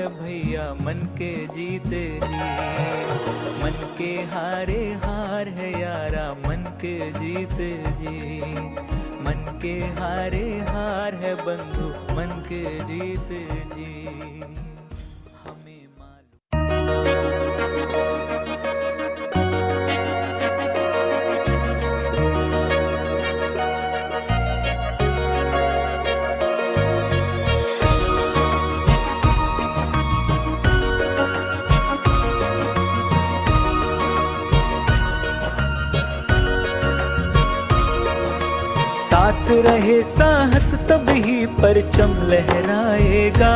है भैया मन के जीते जी। मन के हारे हार है यारा मन के जीते जी। मन के हारे हार है बंधु मन के जीते जी। हमें मालूम साथ रहे साहस तब ही परचम लहराएगा।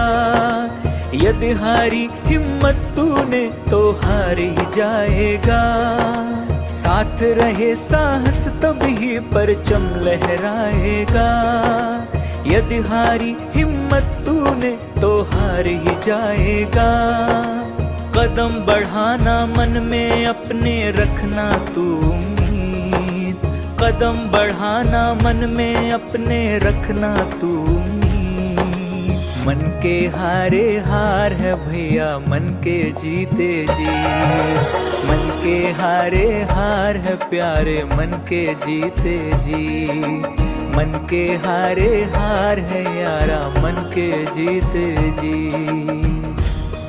यदि हारी हिम्मत तूने तो हार ही जाएगा। साथ रहे साहस तब ही परचम लहराएगा। यदि हारी हिम्मत तूने तो हार ही जाएगा। कदम बढ़ाना मन में अपने रखना तू उम्मीद। कदम बढ़ाना मन में अपने रखना तू उम्मीद। मन के हारे हार है भैया मन के जीते जी। मन के हारे हार है प्यारे मन के जीते जी। मन के हारे हार है यारा मन के जीते जी।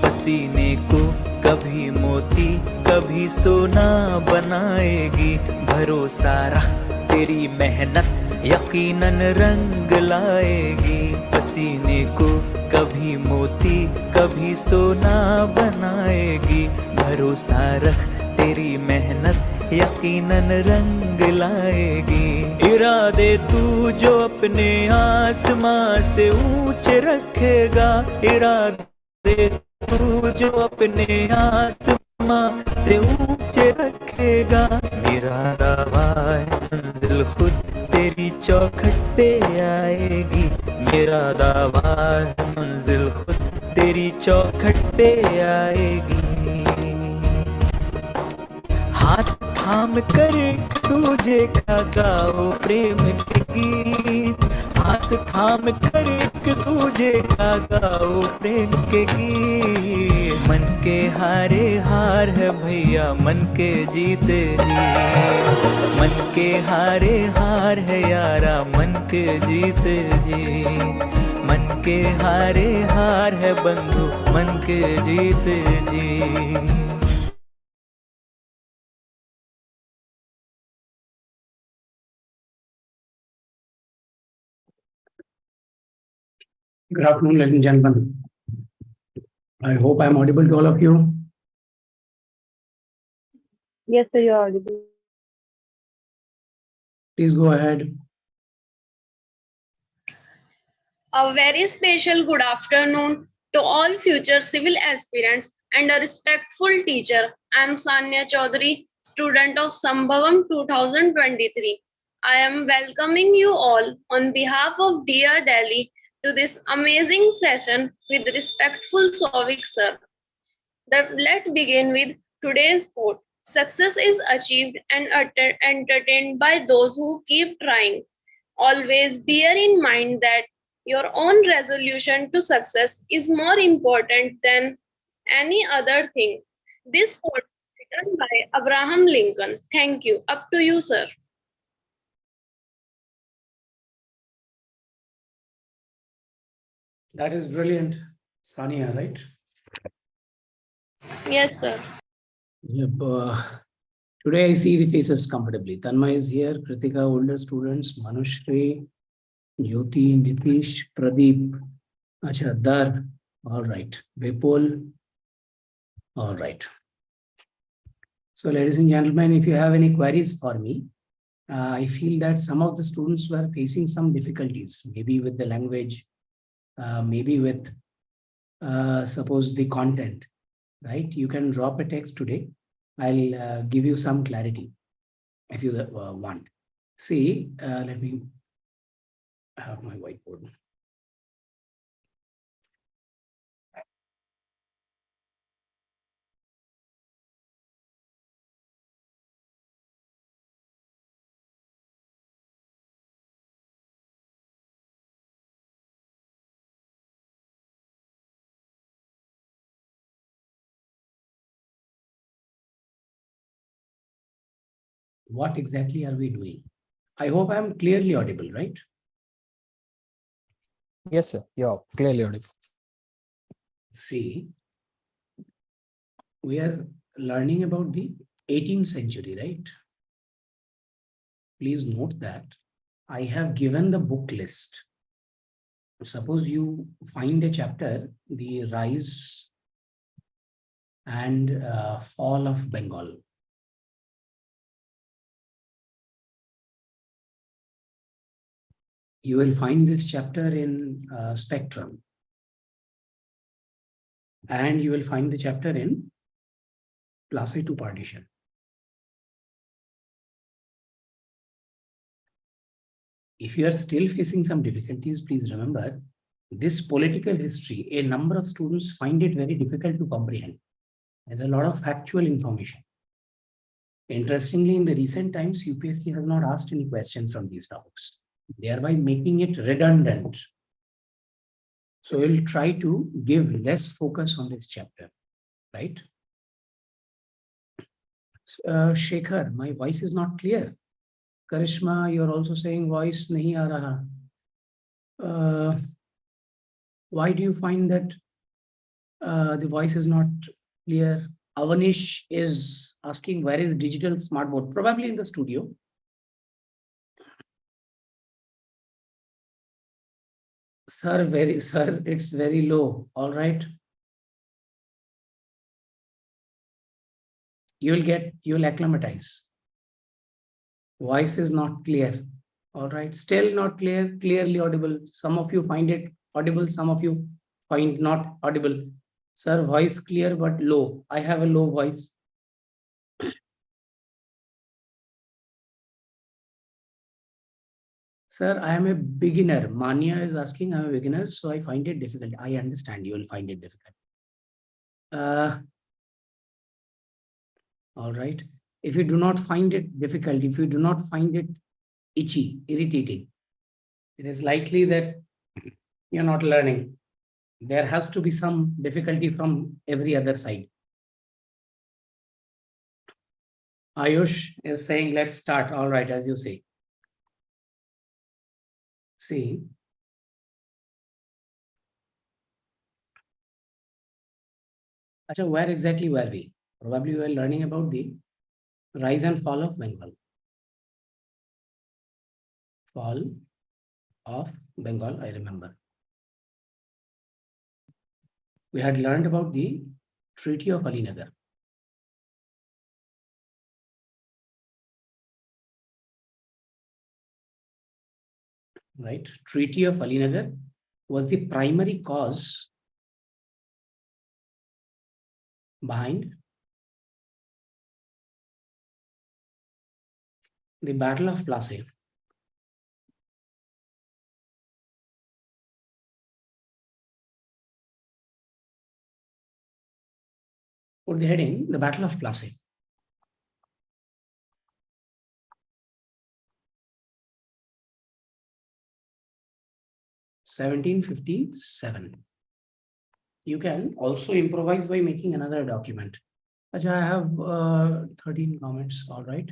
पसीने को कभी मोती कभी सोना बनाएगी। भरोसा रख तेरी मेहनत यकीनन रंग लाएगी। पसीने को कभी मोती कभी सोना बनाएगी। भरोसा रख तेरी मेहनत यकीनन रंग लाएगी। इरादे तू जो अपने आसमां से ऊंचे रखेगा। इरादे तू जो अपने आसमां से ऊंचे रखेगा। मेरा दावा है मंजिल खुद तेरी चौखट पे आएगी। मेरा दावा है मंजिल खुद तेरी चौखट पे आएगी। हाथ थाम कर तुझे का गाओ प्रेम के गीत। हाथ थाम कर तुझे का गाओ प्रेम के गीत। मन के हारे हार है भैया मन के जीते जी। मन के हारे हार है यारा मन के जीते जी। मन के हारे हार है बंधु मन के जीते जी। Good afternoon, ladies and gentlemen. I hope I am audible to all of you. Yes, sir, you're audible. Please go ahead. A very special good afternoon to all future civil aspirants and a respectful teacher. I am Sanya Chaudhary, student of Sambhavam 2023. I am welcoming you all on behalf of Dear Delhi to this amazing session with respectful Souvik sir. Let's begin with today's quote. Success is achieved and entertained by those who keep trying. Always bear in mind that your own resolution to success is more important than any other thing. This quote is written by Abraham Lincoln. Thank you. Up to you, sir. That is brilliant, Sania, right? Yes, sir. Yep. Today I see the faces comfortably. Tanmay is here, Kritika, older students, Manushri, Jyoti, Nitish, Pradeep, Acha, Dar, all right. Vipul, all right. So, ladies and gentlemen, if you have any queries for me, I feel that some of the students were facing some difficulties, maybe with the language, maybe with suppose the content, right? You can drop a text today. I'll give you some clarity if you want. See, let me have my whiteboard. What exactly are we doing? I hope I'm clearly audible, right? Yes, sir. You're clearly audible. See, we are learning about the 18th century, right? Please note that I have given the book list. Suppose you find a chapter, the rise and fall of Bengal. You will find this chapter in Spectrum. And you will find the chapter in Class A2 partition. If you are still facing some difficulties, please remember this political history, a number of students find it very difficult to comprehend. There's a lot of factual information. Interestingly, in the recent times, UPSC has not asked any questions from these topics, thereby making it redundant. So we'll try to give less focus on this chapter, right? Shekhar, my voice is not clear. Karishma, you're also saying voice nahi aa raha. Why do you find that the voice is not clear? Avanish is asking where is digital smartboard? Probably in the studio. Sir, it's very low. All right. You'll acclimatize. Voice is not clear. All right. Still not clear, clearly audible. Some of you find it audible, some of you find not audible. Sir, voice clear but low. I have a low voice. Sir, I am a beginner. Mania is asking, I'm a beginner, so I find it difficult. I understand you will find it difficult. All right. If you do not find it difficult, if you do not find it itchy, irritating, it is likely that you're not learning. There has to be some difficulty from every other side. Ayush is saying, let's start. All right, as you say. See, Acha, where exactly were we? Probably we were learning about the rise and fall of Bengal. Fall of Bengal, I remember. We had learned about the Treaty of Alinagar. Right? Treaty of Alinagar was the primary cause behind the Battle of Plassey. For the heading, the Battle of Plassey. (1757). You can also improvise by making another document. Achha, I have 13 comments, all right.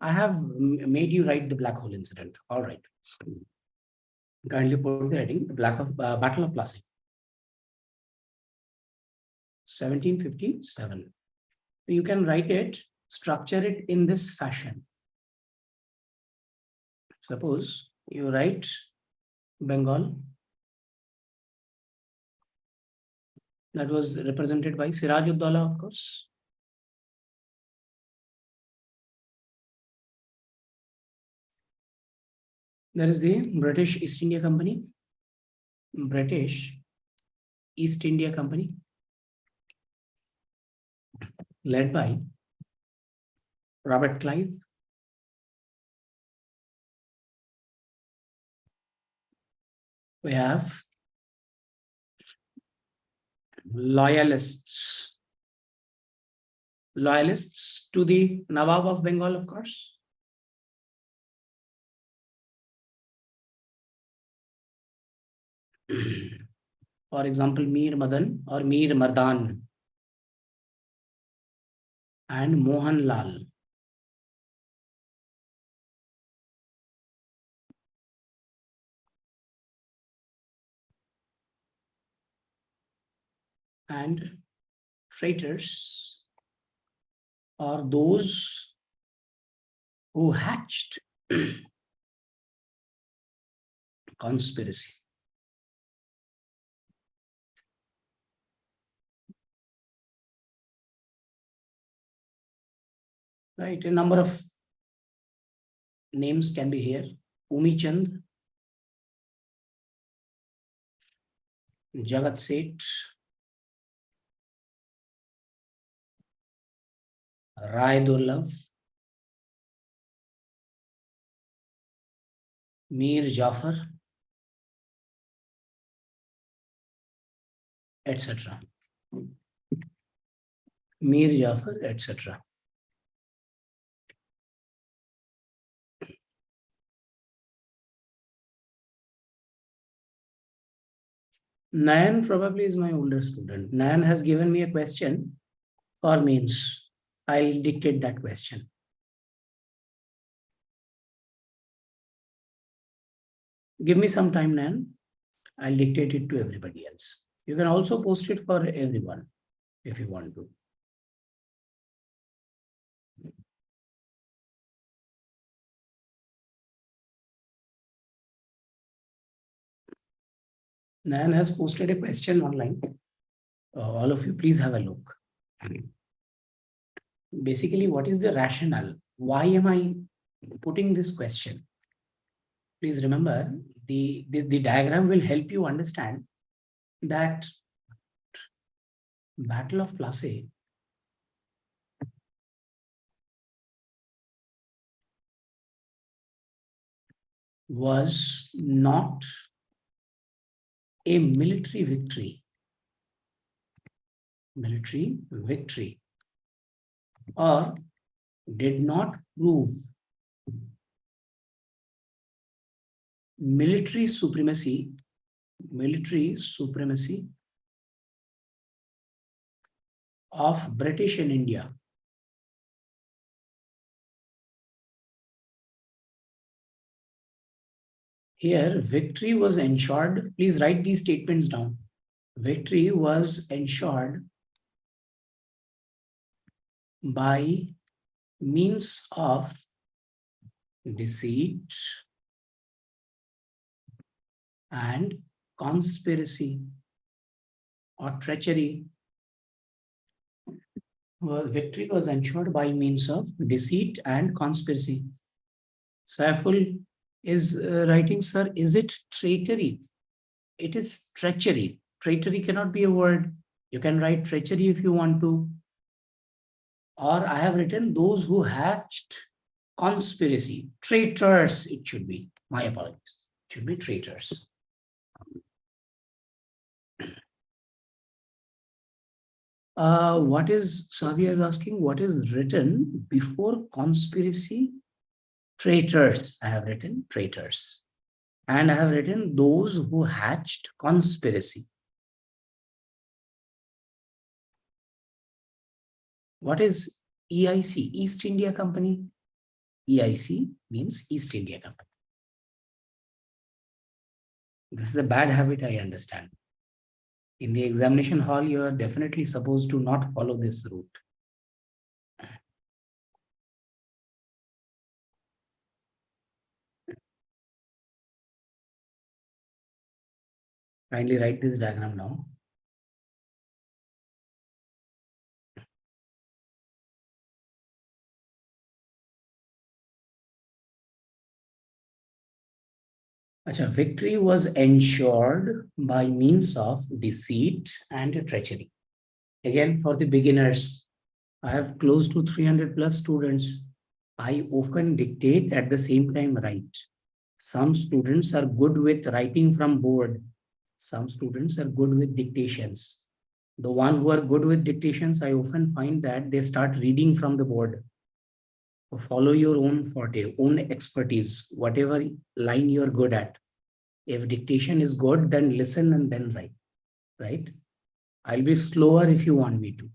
I have made you write the black hole incident, all right. Kindly put the heading, the Battle of Plassey. 1757. You can write it, structure it in this fashion. Suppose you write Bengal. That was represented by Siraj-ud-Daulah, of course. There is the British East India Company. British East India Company, led by Robert Clive. We have loyalists. Loyalists to the Nawab of Bengal, of course. For example, Mir Madan or Mir Mardan. and Mohan Lal. And traitors are those who hatched conspiracy. Right, a number of names can be here. Umi Chand, Jagat Seth, Rai Durlab, Mir Jafar, etc. Mir Jafar, etc. Nayan probably is my older student. Nayan has given me a question for means. I'll dictate that question. Give me some time, Nayan. I'll dictate it to everybody else. You can also post it for everyone if you want to. Nayan has posted a question online. All of you, please have a look. Basically, what is the rationale? Why am I putting this question? Please remember, the diagram will help you understand that Battle of Plassey was not a military victory, or did not prove military supremacy of British in India. Here, victory was ensured. Please write these statements down. Victory was ensured by means of deceit and conspiracy or treachery. Well, victory was ensured by means of deceit and conspiracy. Saiful is writing, sir, is it treachery? It is treachery. Treachery cannot be a word. You can write treachery if you want to. Or I have written those who hatched conspiracy. Traitors, it should be. My apologies. It should be traitors. What is, Savia is asking, what is written before conspiracy? Traitors. I have written traitors. And I have written those who hatched conspiracy. What is EIC? East India Company. EIC means East India Company. This is a bad habit, I understand. In the examination hall, you are definitely supposed to not follow this route. Kindly write this diagram now. Achha, victory was ensured by means of deceit and treachery. Again, for the beginners, I have close to 300 plus students. I often dictate at the same time write. Some students are good with writing from board. Some students are good with dictations. The one who are good with dictations, I often find that they start reading from the board. So follow your own forte, own expertise, whatever line you're good at. If dictation is good, then listen and then write, right? I'll be slower if you want me to.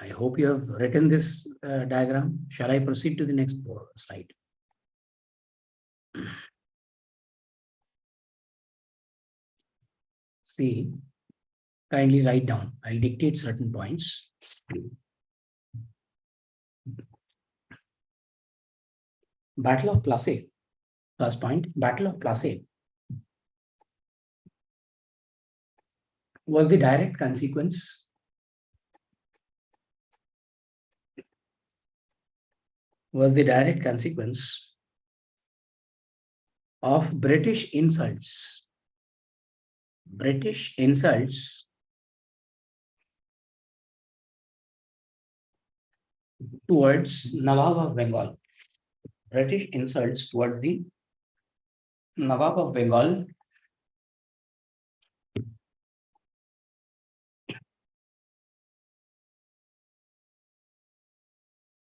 I hope you have written this diagram. Shall I proceed to the next slide? See, kindly write down. I'll dictate certain points. Battle of Plassey. First point, Battle of Plassey was the direct consequence of British insults towards Nawab of Bengal. British insults towards the Nawab of Bengal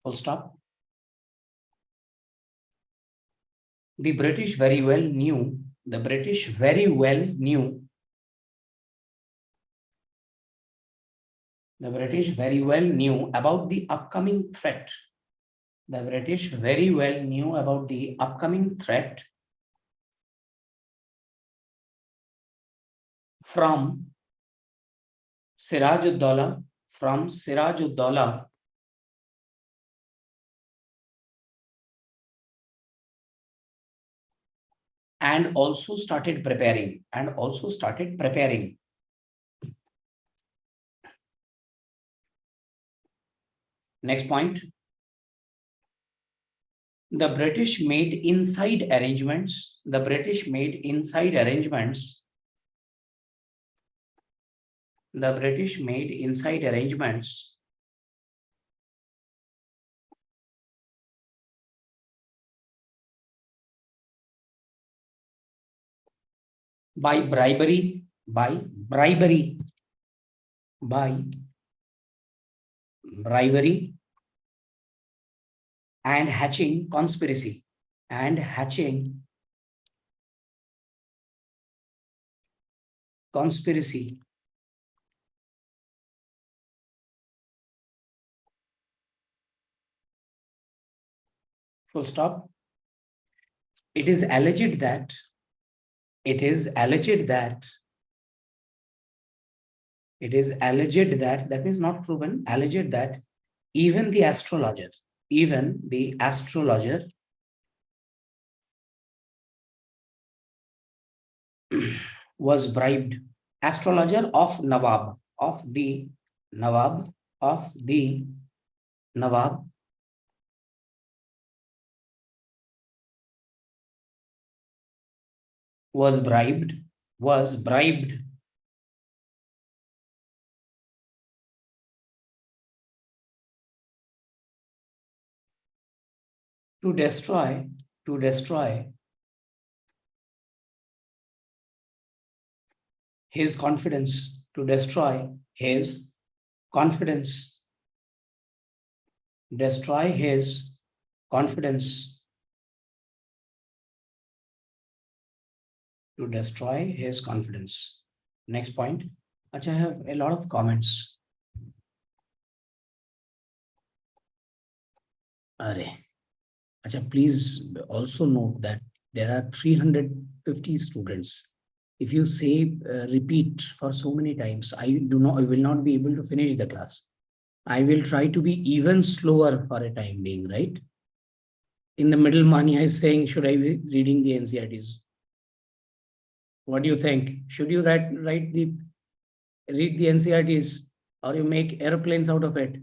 full stop. The British very well knew about the upcoming threat. The British very well knew about the upcoming threat from Siraj-ud-Daulah, and also started preparing. Next point. The British made inside arrangements. By bribery and hatching conspiracy. Full stop. It is alleged that that means not proven, alleged that even the astrologer was bribed. Astrologer of the Nawab was bribed to destroy his confidence, Next point. Achha, I have a lot of comments. Achha, please also note that there are 350 students. If you say repeat for so many times, I will not be able to finish the class. I will try to be even slower for a time being, right? In the middle, Mania is saying, should I be reading the NCRTs? What do you think? Should you read the NCRTs, or you make airplanes out of it?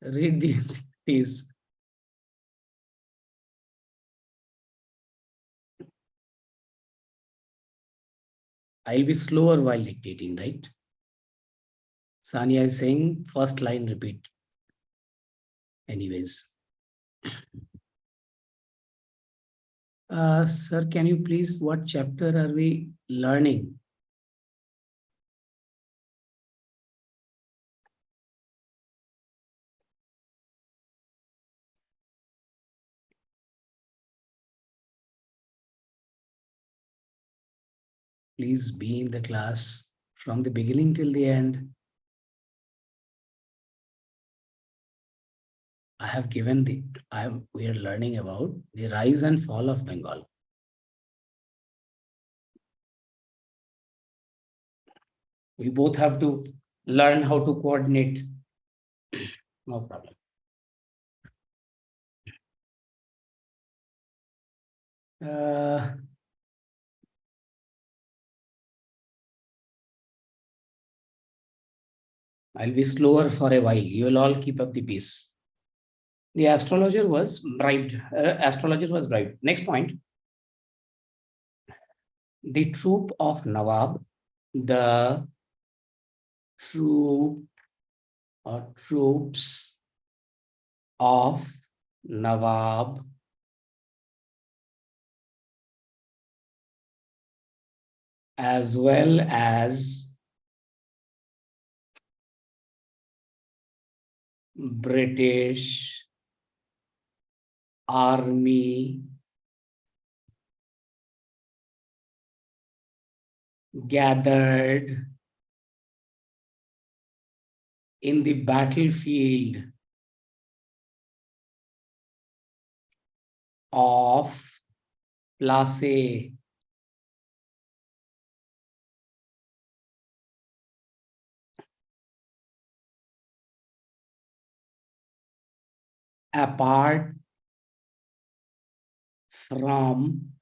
Read the NCRTs. I'll be slower while dictating, right? Sania is saying first line repeat. Anyways. Sir, can you please, what chapter are we learning? Please be in the class from the beginning till the end. we are learning about the rise and fall of Bengal. We both have to learn how to coordinate. No problem. I'll be slower for a while. You will all keep up the pace. The astrologer was bribed. Next point. The troop of Nawab, the troop or troops of Nawab as well as British Army gathered in the battlefield of Plassey. Apart from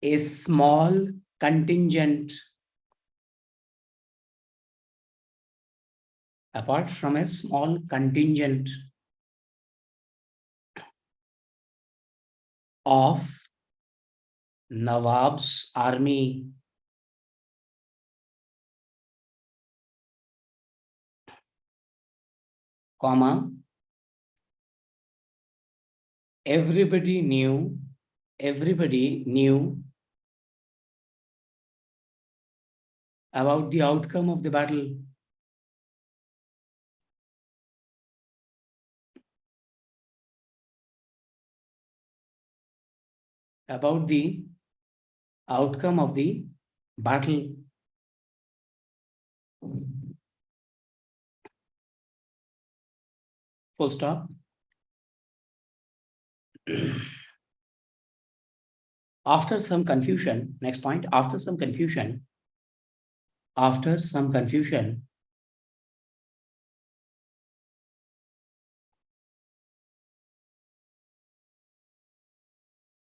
a small contingent of Nawab's army, comma, everybody knew about the outcome of the battle. About the outcome of the battle. Full stop. After some confusion, next point, after some confusion,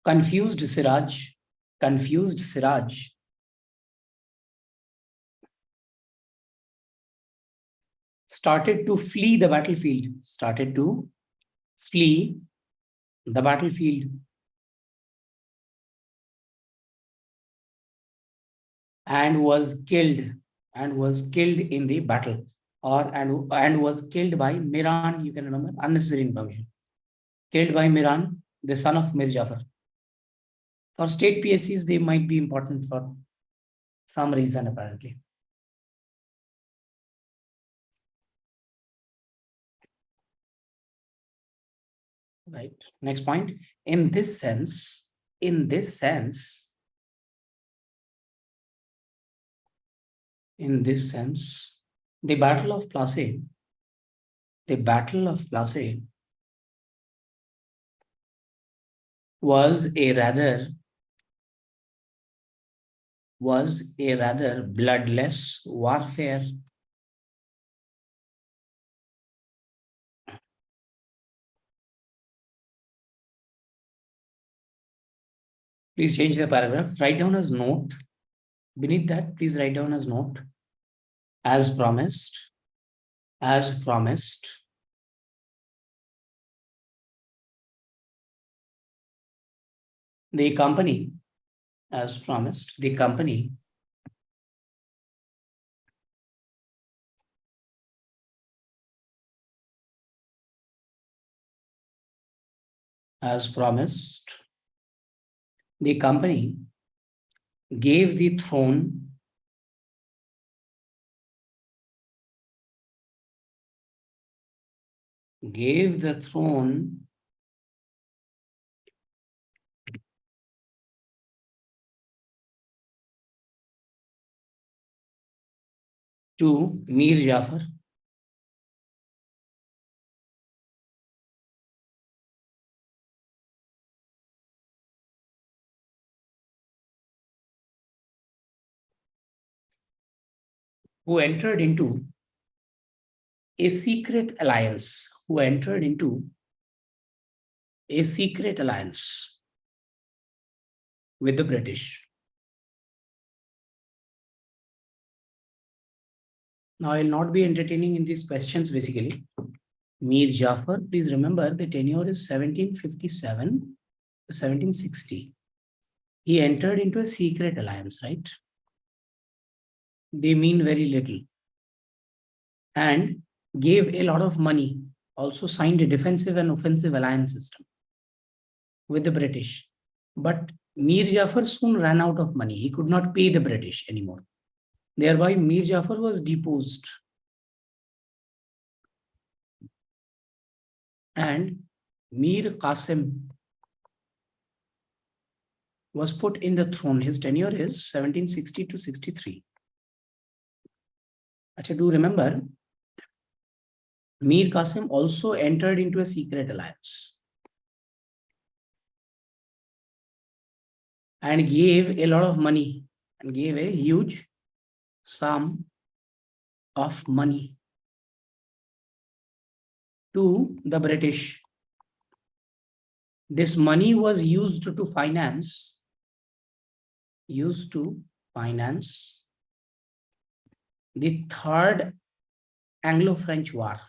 confused Siraj started to flee the battlefield, and was killed in the battle, and was killed by Miran. You can remember, unnecessary information. Killed by Miran, the son of Mir Jafar. For state PSCs, they might be important for some reason, apparently. Right. Next point. In this sense, the Battle of Plassey, was a rather bloodless warfare. Please change the paragraph. Write down as note. Beneath that, please write down as note. As promised. The company, as promised, the company gave the throne to Mir Jafar who entered into a secret alliance, with the British. Now, I will not be entertaining in these questions basically. Mir Jafar, please remember the tenure is 1757 to 1760. He entered into a secret alliance, right? They mean very little. And gave a lot of money, also signed a defensive and offensive alliance system with the British. But Mir Jafar soon ran out of money. He could not pay the British anymore. Thereby, Mir Jafar was deposed. And Mir Qasim was put in the throne. His tenure is 1760 to 63. Achha, do remember, Mir Qasim also entered into a secret alliance and gave a lot of money and gave a huge sum of money to the British. This money was used to finance the Third Anglo-French War.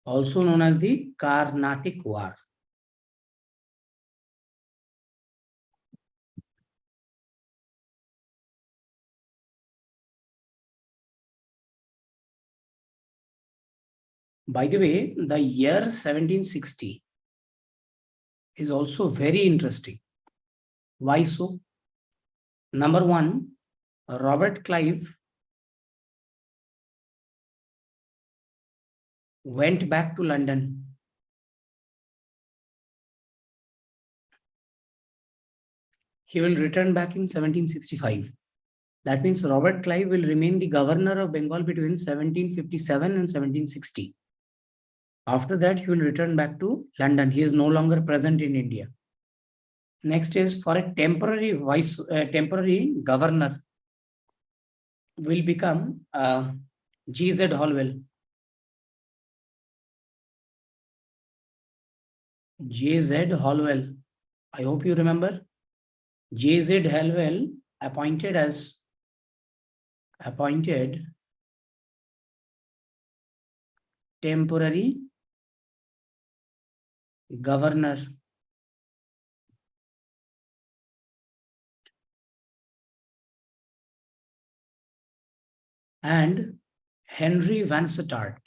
Also known as the Carnatic War. By the way, the year 1760 is also very interesting. Why so? Number one, Robert Clive went back to London. He will return back in 1765. That means Robert Clive will remain the governor of Bengal between 1757 and 1760. After that, he will return back to London. He is no longer present in India. Next is for a temporary governor will become G.Z. Holwell. J.Z. Holwell. I hope you remember. J.Z. Holwell appointed temporary governor. And Henry Vansittart.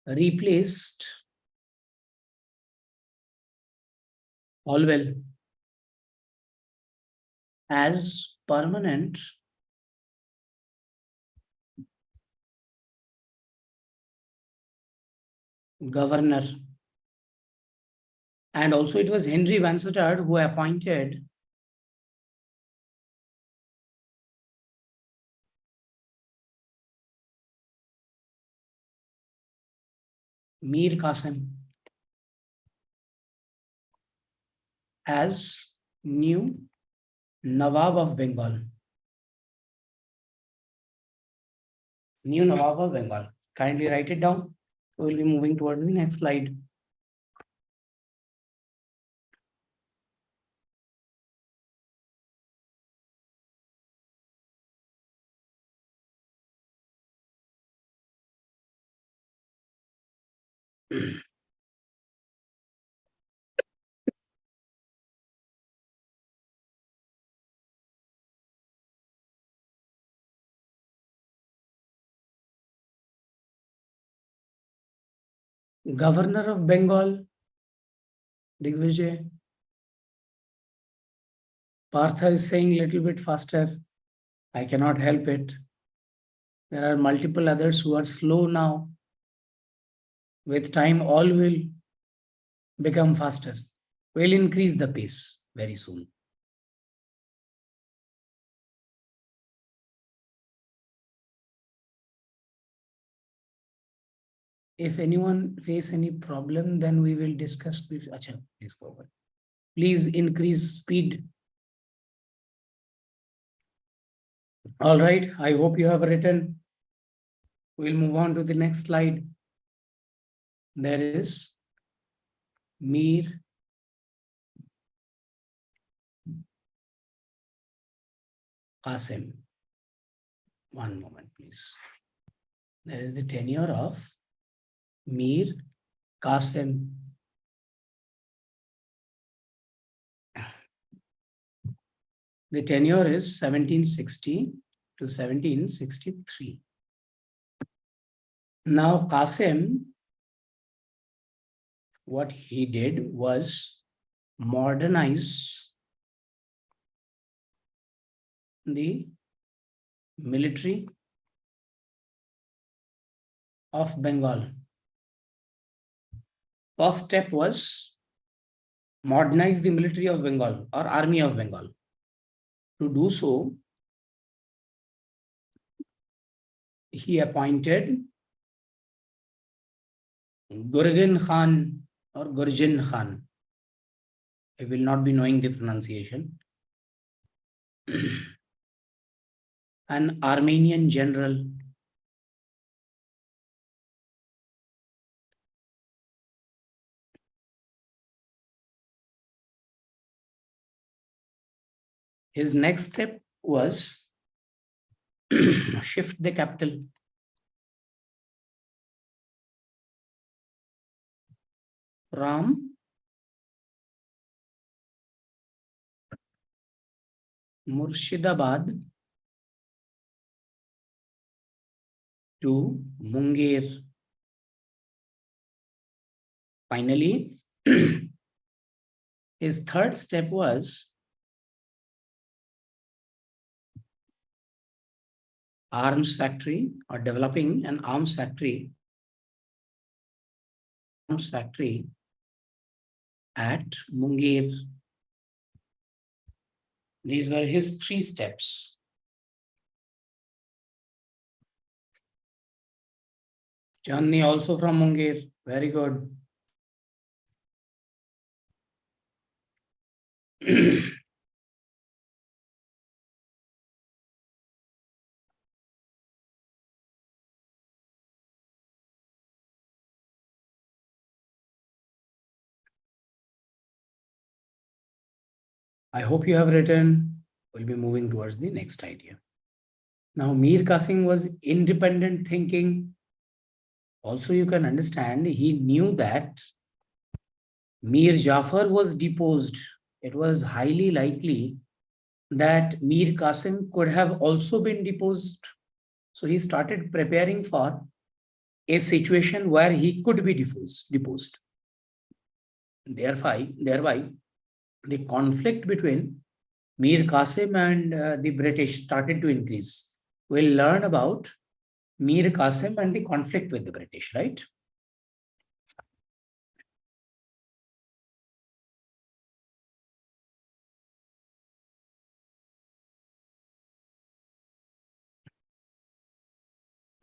Replaced Holwell as permanent governor. And also it was Henry Vansittart who appointed Mir Qasim as new Nawab of Bengal. New Nawab of Bengal. Kindly write it down. We will be moving towards the next slide. Governor of Bengal, Digvijay. Partha is saying a little bit faster. I cannot help it. There are multiple others who are slow now. With time, all will become faster. We'll increase the pace very soon. if anyone face any problem, then we will discuss. Acha, please go over. Please increase speed. All right, I hope you have written. We'll move on to the next slide. There is Mir Qasim. One moment, please. There is the tenure of Mir Qasim. The tenure is 1760 to 1763. Now, Qasim, what he did was modernize the military of Bengal. First step was modernize the military of Bengal or army of Bengal. To do so, he appointed Gurgan Khan or Gurjan Khan. I will not be knowing the pronunciation. An Armenian general. His next step was shift the capital. From Murshidabad to Munger. Finally, his third step was arms factory or developing an arms factory at Munger. These were his 3 steps. Chandni also from Munger. Very good. I hope you have written. We'll be moving towards the next idea. Now, Mir Qasim was independent thinking. Also, you can understand he knew that Mir Jafar was deposed. It was highly likely that Mir Qasim could have also been deposed. So he started preparing for a situation where he could be deposed. Thereby, the conflict between Mir Qasim and the British started to increase. We'll learn about Mir Qasim and the conflict with the British, right?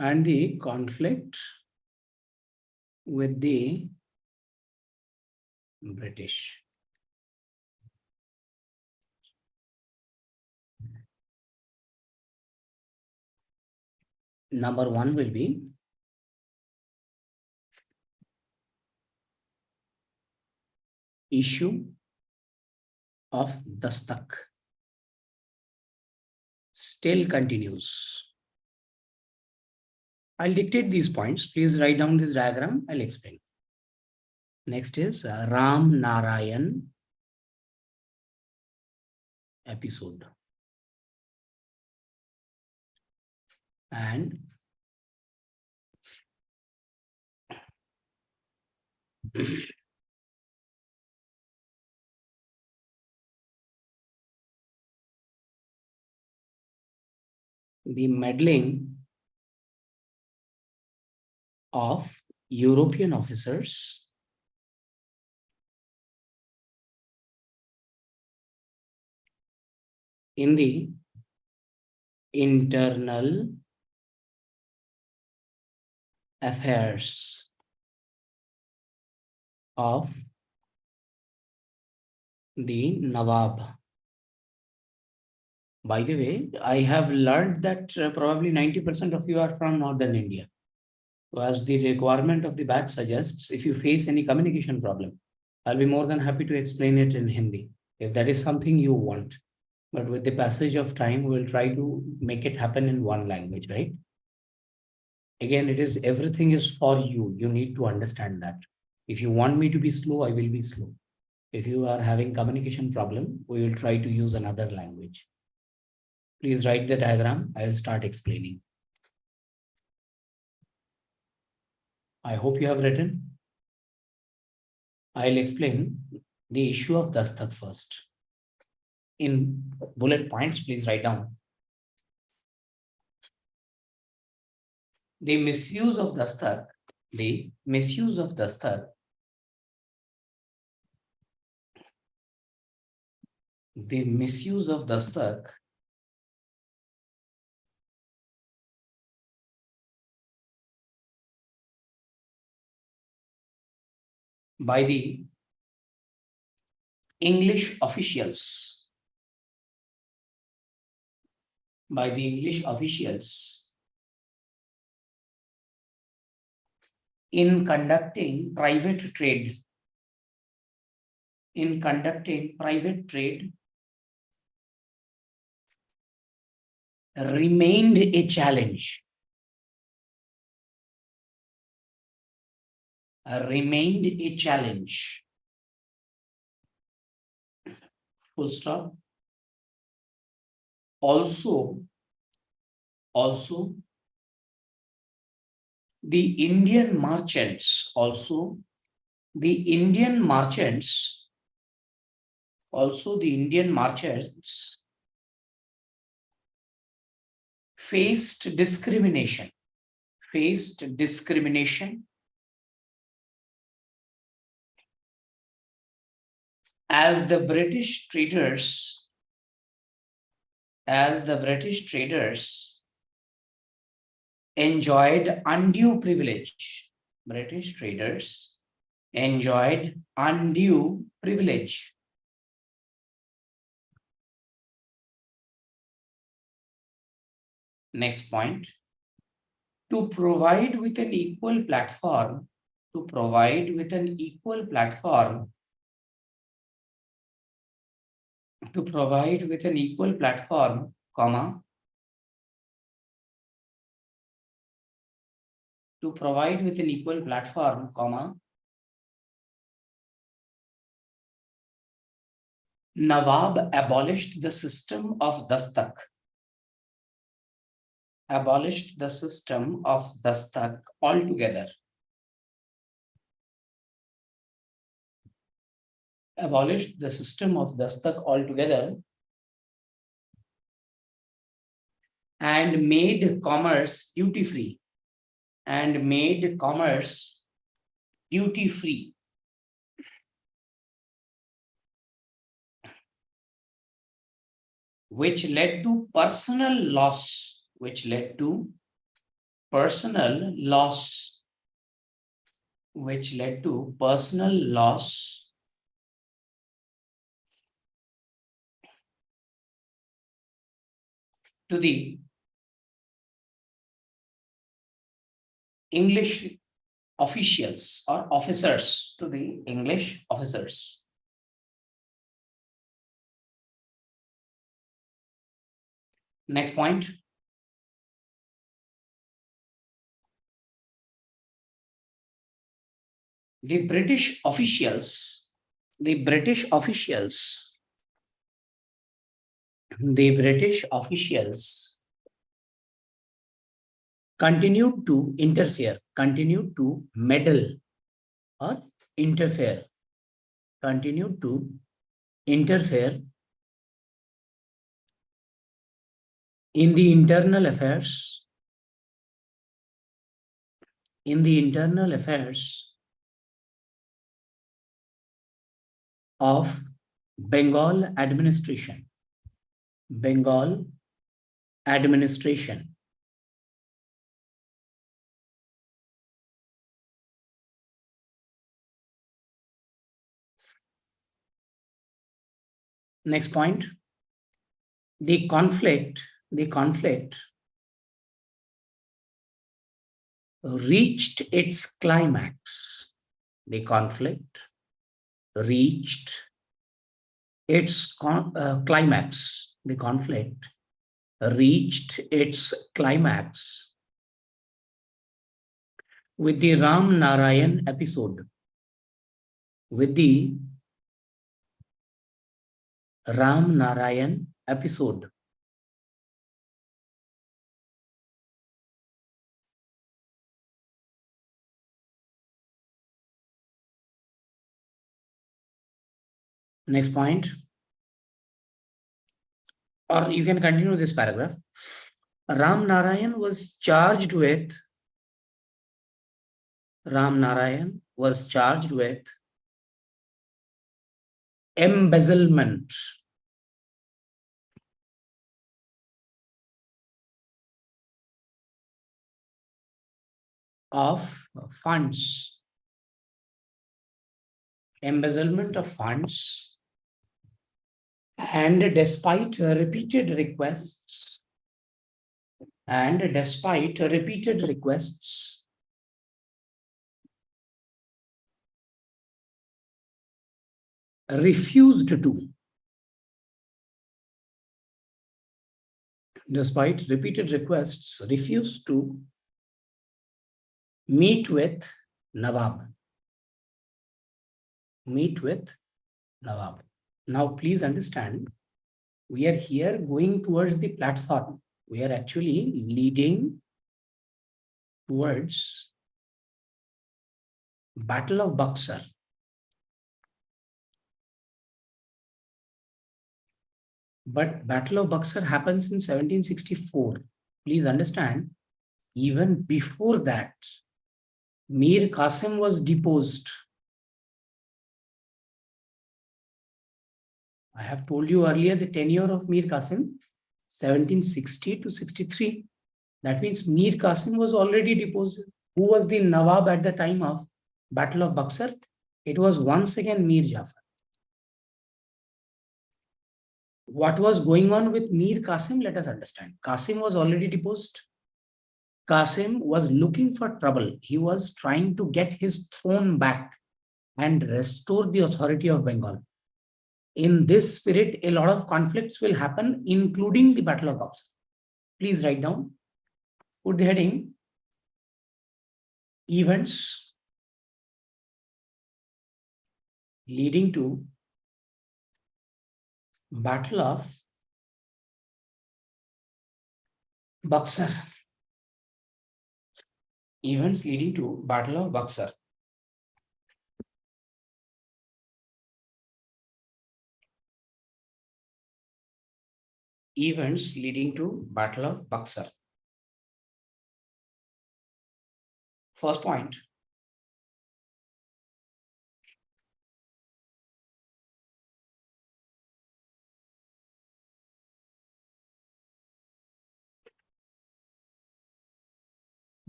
And the conflict with the British. Number 1 will be issue of Dastak. Still continues. I'll dictate these points. Please write down this diagram. I'll explain. Next is Ram Narayan episode. And the meddling of European officers in the internal affairs of the Nawab. By the way, I have learned that probably 90% of you are from Northern India. So as the requirement of the batch suggests, if you face any communication problem, I'll be more than happy to explain it in Hindi, if that is something you want. But with the passage of time, we'll try to make it happen in one language, right? Again, everything is for you. You need to understand that. If you want me to be slow, I will be slow. If you are having communication problem, we will try to use another language. Please write the diagram. I will start explaining. I hope you have written. I'll explain the issue of dastak first. In bullet points, please write down. The misuse of dastak, the misuse of dastak by the English officials, in conducting private trade, remained a challenge. Full stop. Also, the Indian merchants faced discrimination as the British traders enjoyed undue privilege. Next point. To provide with an equal platform, comma, Nawab abolished the system of dastak. Altogether. And made commerce duty free. Which led to personal loss. To the English officials or officers, Next point. The British officials continued to meddle or interfere in the internal affairs of Bengal administration. Next point, the conflict reached its climax. The conflict reached its climax. The conflict reached its climax with the Ram Narayan episode. With the Ram Narayan episode. Next point, or you can continue this paragraph. Ram Narayan was charged with embezzlement of funds. Embezzlement of funds, and despite repeated requests, refused to, despite repeated requests, refused to meet with Nawab. Now, please understand, we are here going towards the platform. We are actually leading towards Battle of Buxar. But Battle of Buxar happens in 1764. Please understand, even before that, Mir Qasim was deposed. I have told you earlier the tenure of Mir Qasim, 1760 to 63. That means Mir Qasim was already deposed. Who was the Nawab at the time of Battle of Buxar? It was once again Mir Jafar. What was going on with Mir Qasim? Let us understand. Qasim was already deposed. Qasim was looking for trouble. He was trying to get his throne back and restore the authority of Bengal. In this spirit, a lot of conflicts will happen, including the Battle of Buxar. Please write down. Put the heading, events leading to Battle of Buxar. Events leading to Battle of Buxar. Events leading to Battle of Buxar. First point.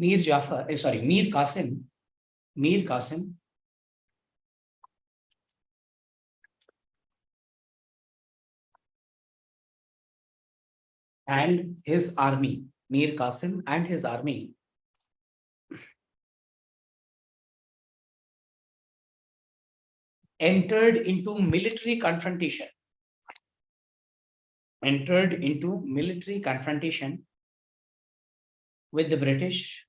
Mir Qasim and his army, Mir Qasim and his army entered into military confrontation with the British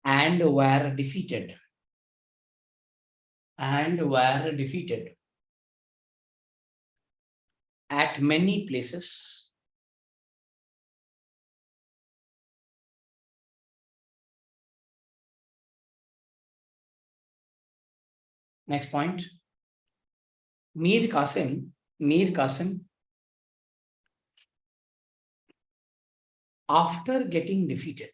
and were defeated at many places. Next point. Mir Qasim after getting defeated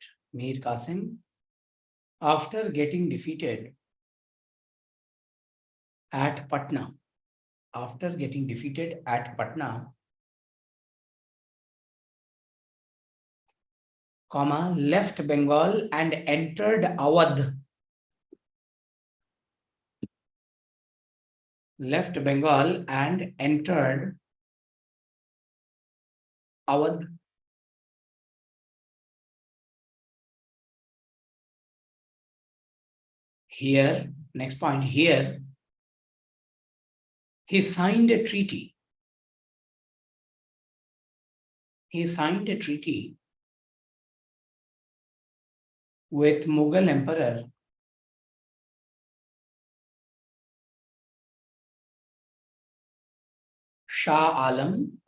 at Patna, left Bengal and entered Awadh. left Bengal and entered Awadh. Here, next point here, he signed a treaty. He signed a treaty with Mughal Emperor Shah Alam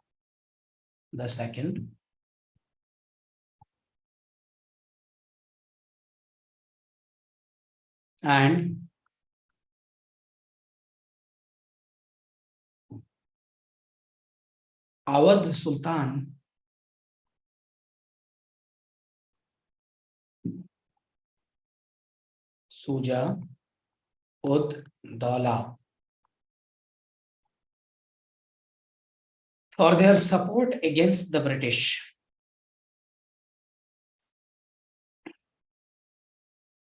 II and Awadh Sultan Suja ud Daula for their support against the British.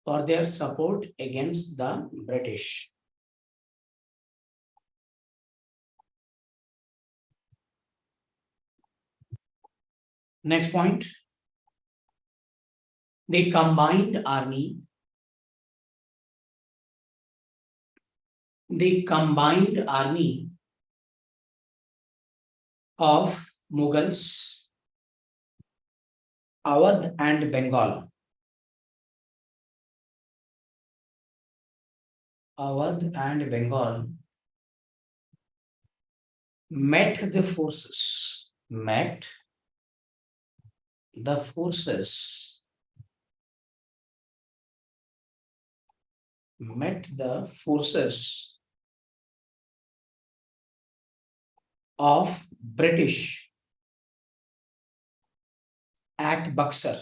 For their support against the British. Next point. The combined army. The combined army of Mughals, Awadh and Bengal. Awadh and Bengal met the forces of British at Buxar.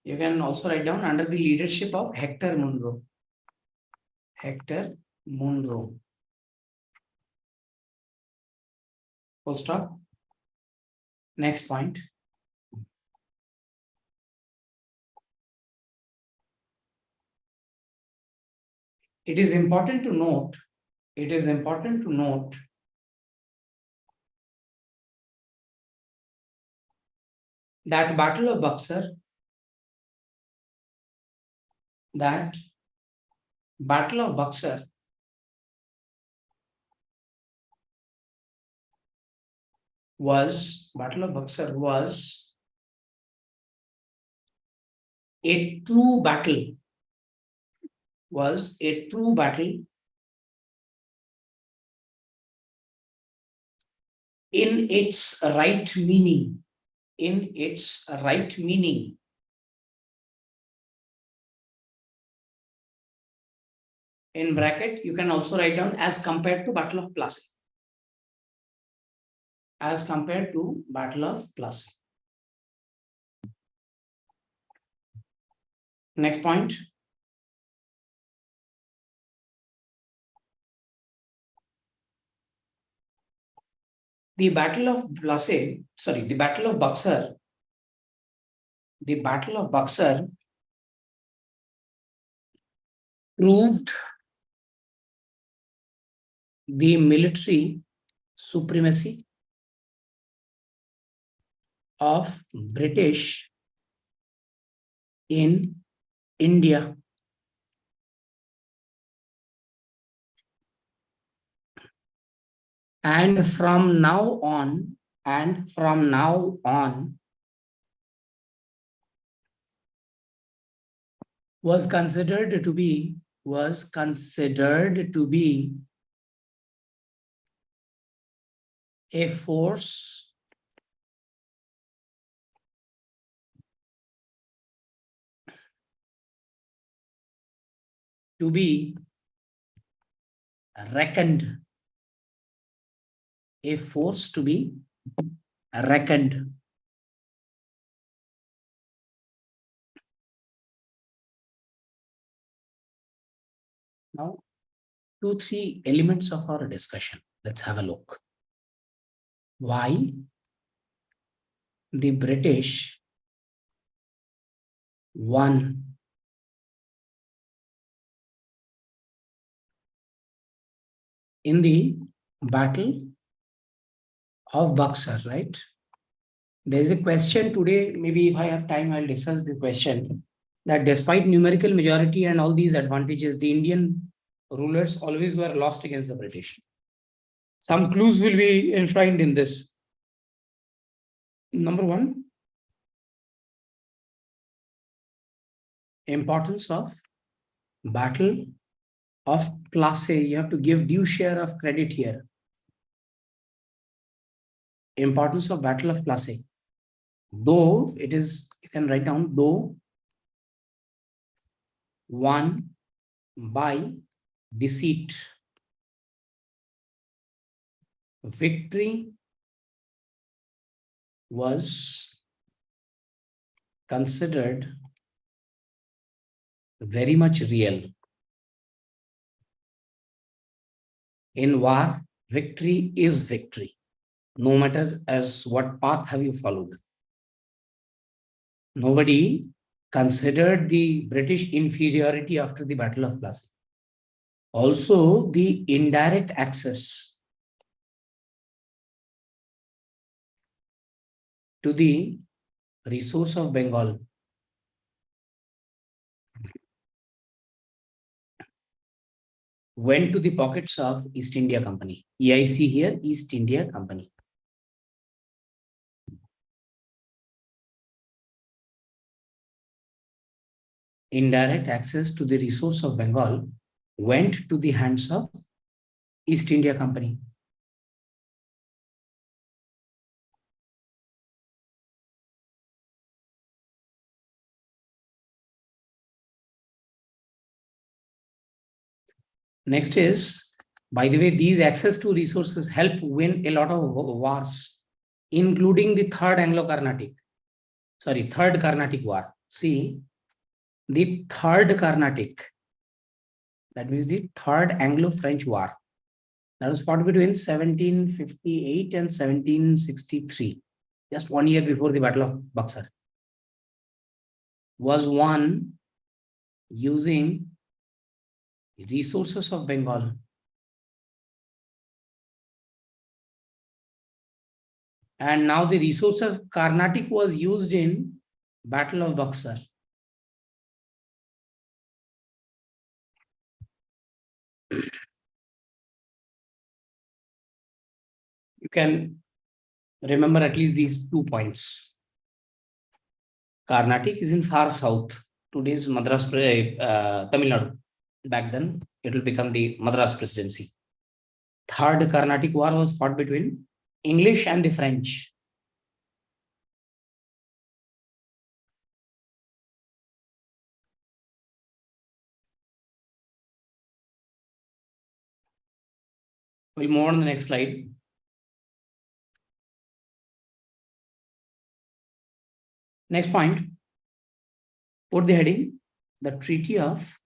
You can also write down under the leadership of Hector Munro. Hector Munro. Full stop. Next point. It is important to note that Battle of Buxar, was a true battle. In its right meaning. In bracket, you can also write down as compared to Battle of Plassey. As compared to Battle of Plassey. Next point. The Battle of Buxar proved the military supremacy of British in India. And from now on, was considered to be a force to be reckoned. A force to be reckoned. Now, 2-3 elements of our discussion. Let's have a look. Why the British won in the Battle of Buxar, right? There is a question today, maybe if I have time, I'll discuss the question that despite numerical majority and all these advantages, the Indian rulers always were lost against the British. Some clues will be enshrined in this. Number one, importance of Battle of Plassey. You have to give due share of credit here. Importance of Battle of Plassey. Though it is, you can write down, though won by deceit, victory was considered very much real. In war, victory is victory, no matter as what path have you followed. Nobody considered the British inferiority after the Battle of Plassey. Also, the indirect access to the resource of Bengal went to the pockets of East India Company. EIC here, East India Company. Indirect access to the resource of Bengal went to the hands of East India Company. Next is, by the way, these access to resources help win a lot of wars, including the Third Carnatic War. See, the Third Carnatic, that means the Third Anglo-French War, that was fought between 1758 and 1763, just 1 year before the Battle of Buxar, was won using resources of Bengal. And now the resource of Carnatic was used in Battle of Buxar. You can remember at least these 2 points. Carnatic is in far south. Today's Madras, Tamil Nadu. Back then, it will become the Madras Presidency. Third Carnatic War was fought between English and the French. We'll move on to the next slide. Next point, put the heading, the Treaty of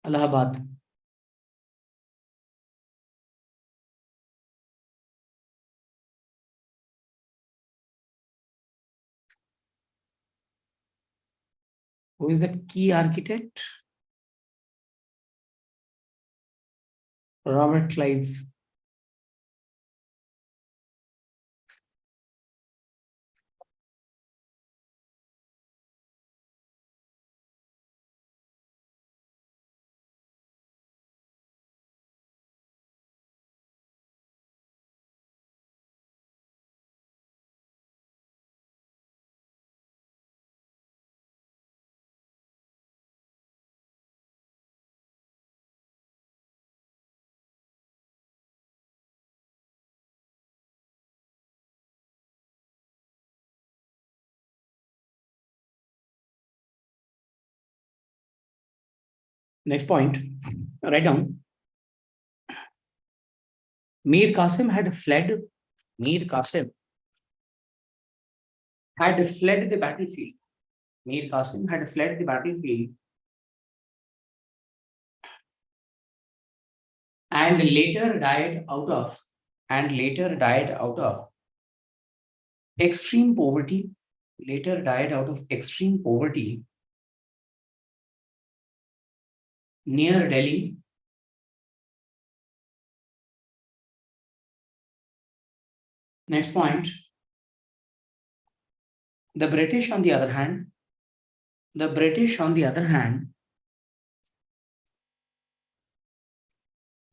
Allahabad. Who is the key architect? Robert Clive. Next point, write down. Mir Qasim had fled. Mir Qasim had fled the battlefield. Mir Qasim had fled the battlefield and later died out of extreme poverty. Later died out of extreme poverty near Delhi Next point. The British, on the other hand,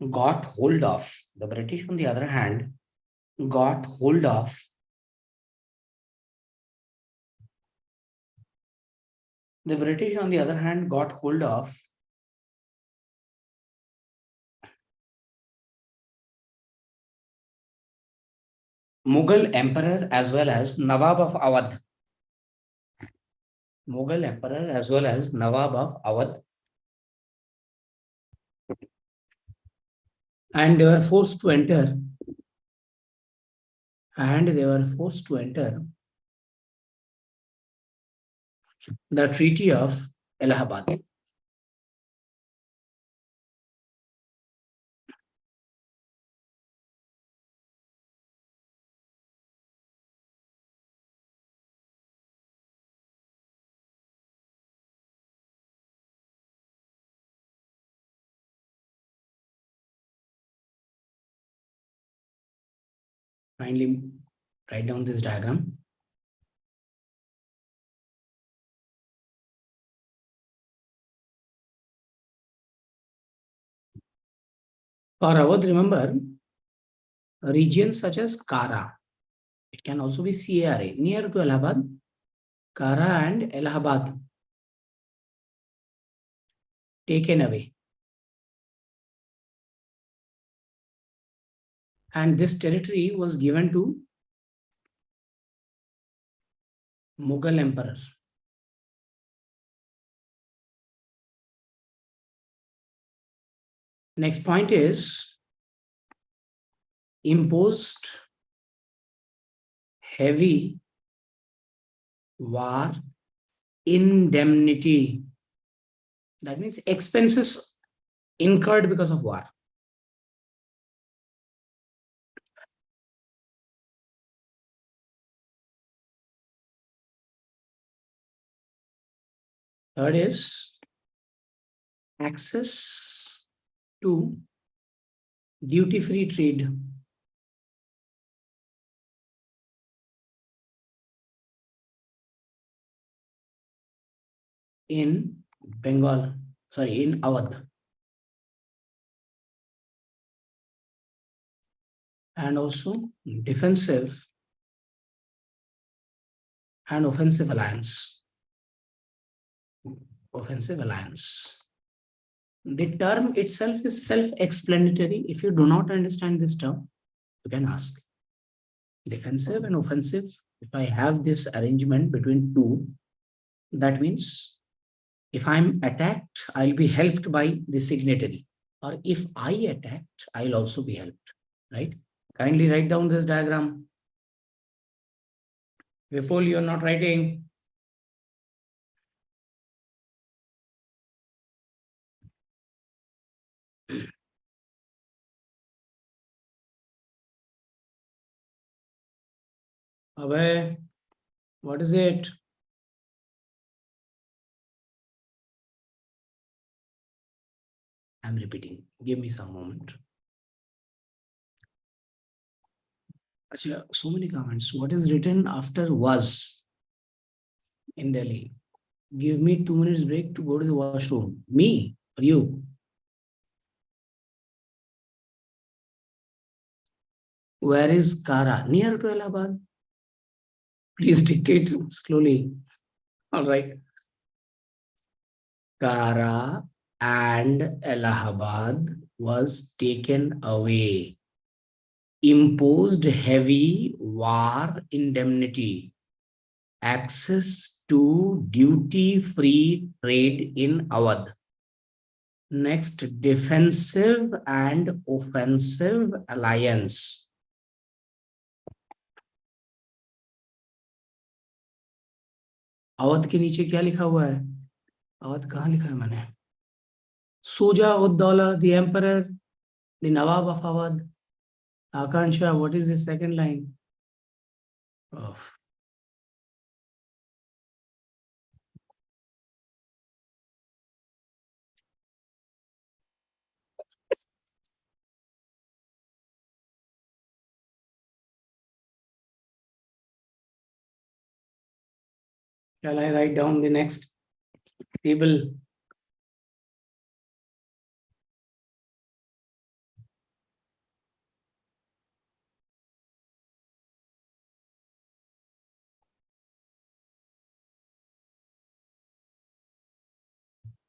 got hold of, the British, on the other hand, got hold of the British, on the other hand, got hold of Mughal emperor as well as Nawab of Awadh. Mughal emperor as well as Nawab of Awadh. And they were forced to enter. The Treaty of Allahabad. Kindly write down this diagram. For Awadh, remember, regions such as Kara, it can also be CARA, near to Allahabad, Kara and Allahabad, taken away. And this territory was given to Mughal emperor. Next point is imposed heavy war indemnity. That means expenses incurred because of war. Third is access to duty-free trade. In Bengal, in Awadh. And also defensive and offensive alliance. The term itself is self-explanatory. If you do not understand this term, you can ask. Defensive and offensive, if I have this arrangement between two, that means if I'm attacked, I'll be helped by the signatory. Or if I attacked, I'll also be helped, right? Kindly write down this diagram. Vipul, you're not writing. Abhay, what is it? I'm repeating. Give me some moment. Achha, so many comments. What is written after was in Delhi? Give me 2 minutes break to go to the washroom. Me or you? Where is Kara? Near to Allahabad. Please dictate slowly. All right. Kara and Allahabad was taken away. Imposed heavy war indemnity. Access to duty-free trade in Awadh. Next, defensive and offensive alliance. Awadh के नीचे क्या लिखा हुआ है? अवध कहाँ लिखा है मैंने? Suja Uddaula, the emperor, the Nawab of Awadh. Akansha, what is the second line? Oh. Shall I write down the next table?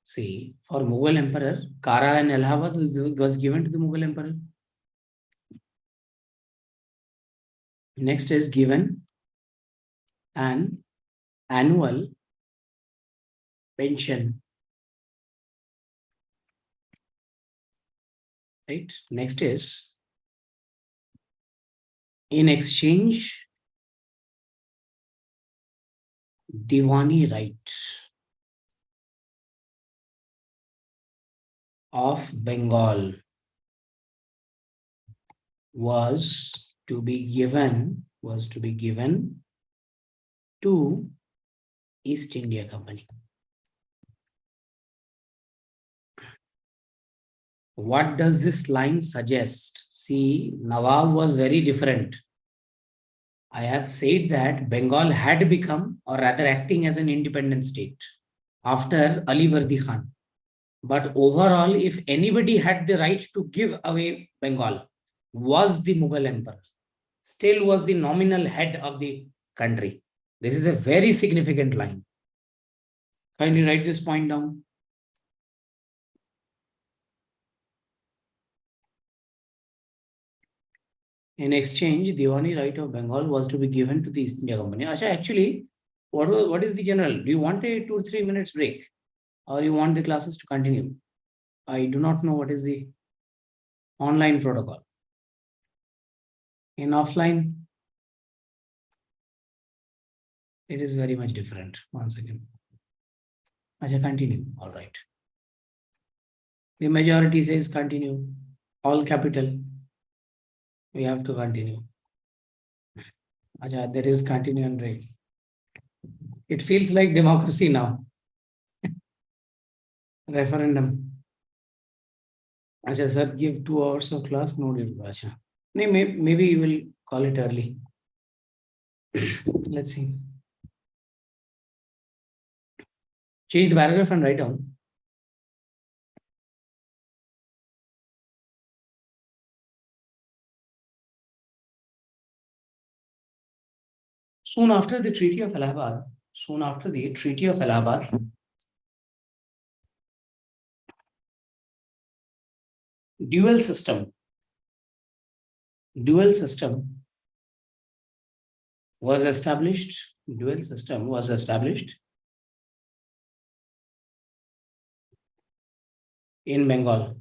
See, for Mughal emperor, Kara and Allahabad was given to the Mughal emperor. Next is given an annual pension. Right. Next is in exchange Diwani right of Bengal was to be given to East India Company. What does this line suggest? See, Nawab was very different. I have said that Bengal had become, or rather acting as an independent state after Ali Vardi Khan. But overall, if anybody had the right to give away Bengal, was the Mughal emperor. Still was the nominal head of the country. This is a very significant line. Kindly write this point down. In exchange, Diwani right of Bengal was to be given to the East India Company. Asha, actually, what is the general? Do you want a 2 or 3 minutes break? Or you want the classes to continue? I do not know what is the online protocol. In offline, it is very much different. One second. Asha, continue. All right. The majority says continue. All capital. We have to continue. Acha, there is continue and break. It feels like democracy now. Referendum. Acha, sir, give 2 hours of class. No, Acha. Maybe you will call it early. Let's see. Change the paragraph and write down. Soon after the Treaty of Allahabad, dual system was established. In Bengal.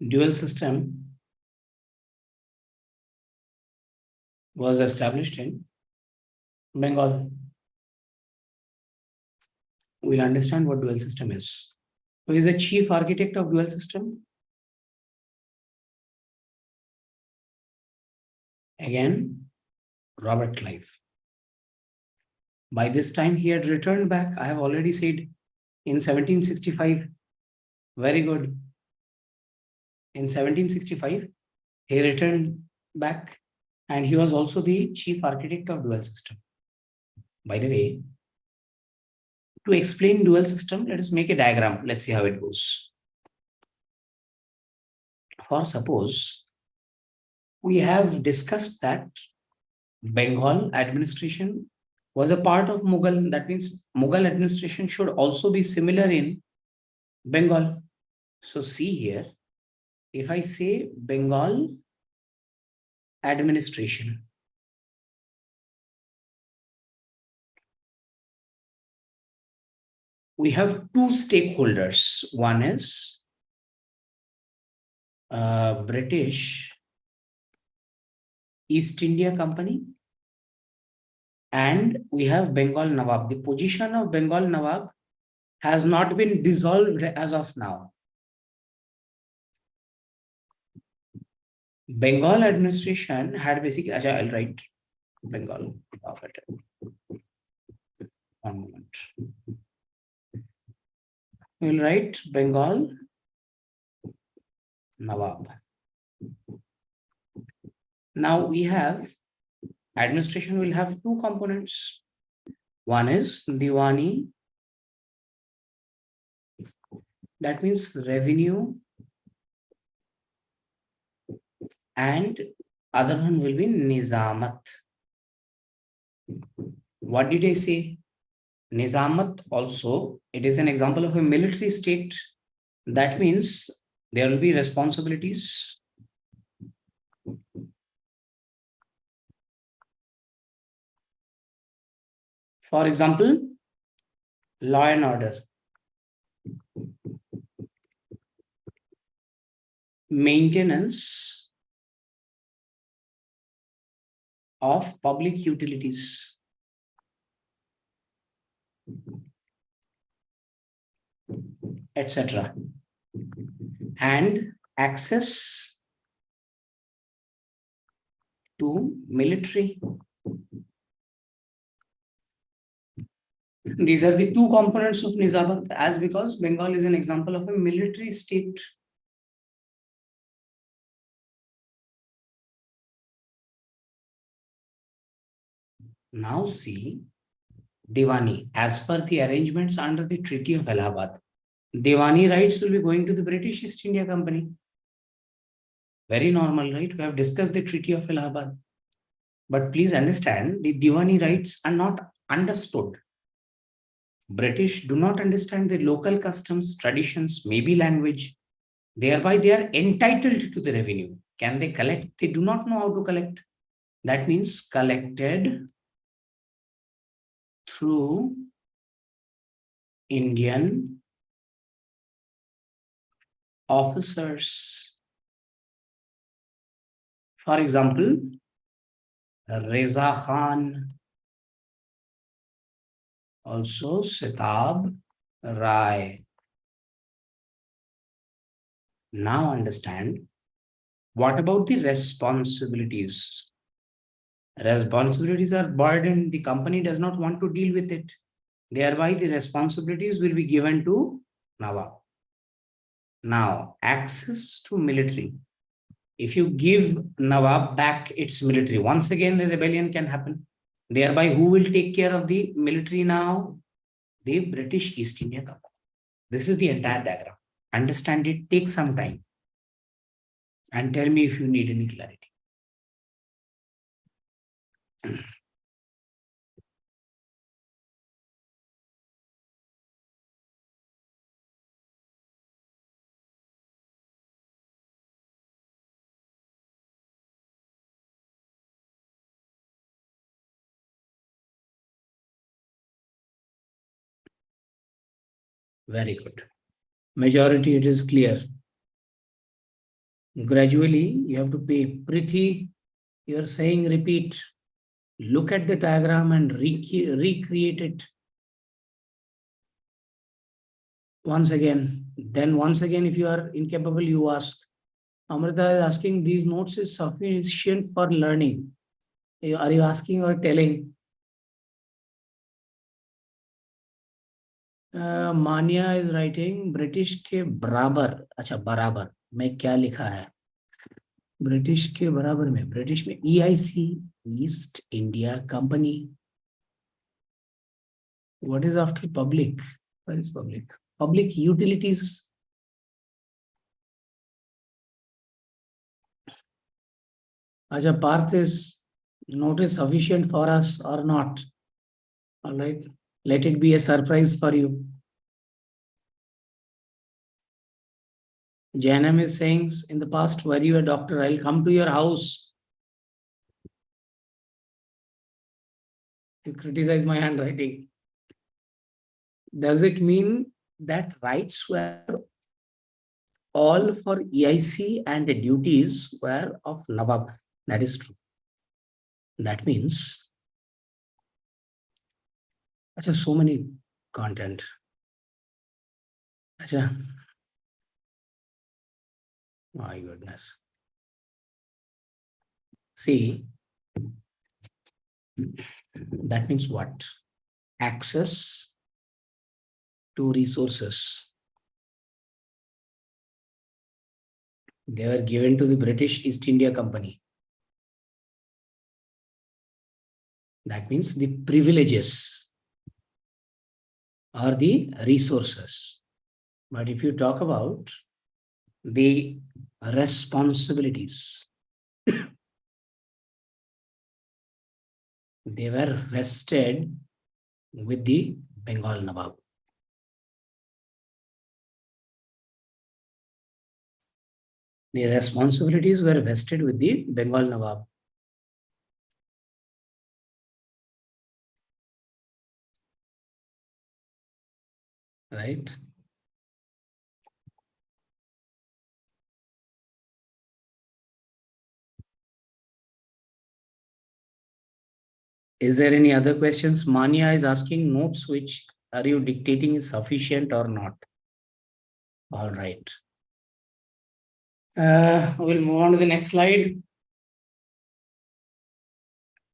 Dual system was established in Bengal. We'll understand what dual system is. Who is the chief architect of dual system? Again, Robert Clive. By this time, he had returned back. I have already said in 1765. Very good. In 1765, he returned back and he was also the chief architect of dual system. By the way, to explain dual system, let us make a diagram. Let's see how it goes. For suppose we have discussed that Bengal administration was a part of Mughal. That means Mughal administration should also be similar in Bengal. So see here, if I say Bengal administration, we have 2 stakeholders. One is British East India Company, and we have Bengal Nawab. The position of Bengal Nawab has not been dissolved as of now. Bengal administration had basically, I'll write Bengal. One moment. We'll write Bengal Nawab. Now we have administration will have two components. One is Diwani, that means revenue, and other one will be Nizamat. What did I say? Nizamat also, it is an example of a military state. That means there will be responsibilities. For example, law and order, maintenance of public utilities, etc. And access to military. These are the two components of Nizamat, as because Bengal is an example of a military state. Now see Diwani, as per the arrangements under the Treaty of Allahabad, Diwani rights will be going to the British East India Company. Very normal, right? We have discussed the Treaty of Allahabad. But please understand, the Diwani rights are not understood. British do not understand the local customs, traditions, maybe language. Thereby, they are entitled to the revenue. Can they collect? They do not know how to collect. That means collected through Indian officers. For example, Reza Khan, also Sitab Rai. Now understand, what about the responsibilities? Responsibilities are burden. The company does not want to deal with it. Thereby, the responsibilities will be given to Nawab. Now, access to military. If you give Nawab back its military, once again, a rebellion can happen. Thereby, who will take care of the military now? The British East India Company. This is the entire diagram. Understand it, take some time. And tell me if you need any clarity. Very good. Majority, it is clear. Gradually, you have to pay. Prithi, you are saying repeat. Look at the diagram and recreate it. Once again. Then once again, if you are incapable, you ask. Amrita is asking, these notes is sufficient for learning. Are you asking or telling? मानिया is writing British के बराबर. अच्छा, बराबर में क्या लिखा है? British के बराबर में, ब्रिटिश में EIC, east India company. What is after public? Where is public? Public utilities. Acha, Parth, is notice sufficient for us or not? All right. Let it be a surprise for you. Janam is saying, in the past, were you a doctor? I'll come to your house. You criticize my handwriting. Does it mean that rights were all for EIC and the duties were of Nawab? That is true. That means, acha, so many content. Acha. My goodness. See, that means what? Access to resources. They were given to the British East India Company. That means the privileges or the resources. But if you talk about the responsibilities, they were vested with the Bengal Nawab. The responsibilities were vested with the Bengal Nawab. Right? Is there any other questions? Mania is asking, notes which are you dictating is sufficient or not? All right. We'll move on to the next slide.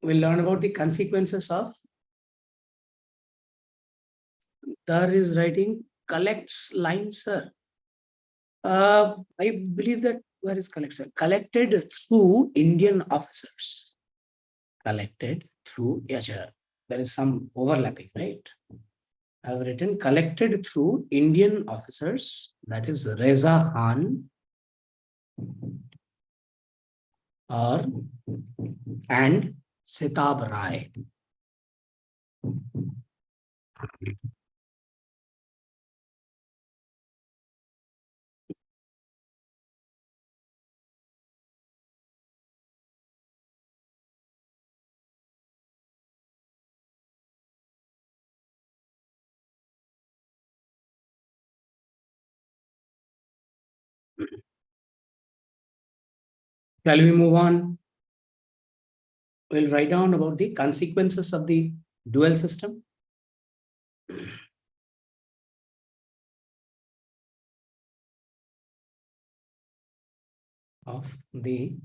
We'll learn about the consequences of. Dar is writing collects lines, sir. I believe that where is collected? Collected through Indian officers. Collected through, yeah, there is some overlapping, right? I've written collected through Indian officers, that is Reza Khan or and Sitab Rai. Shall we move on? We'll write down about the consequences of the dual system. Of the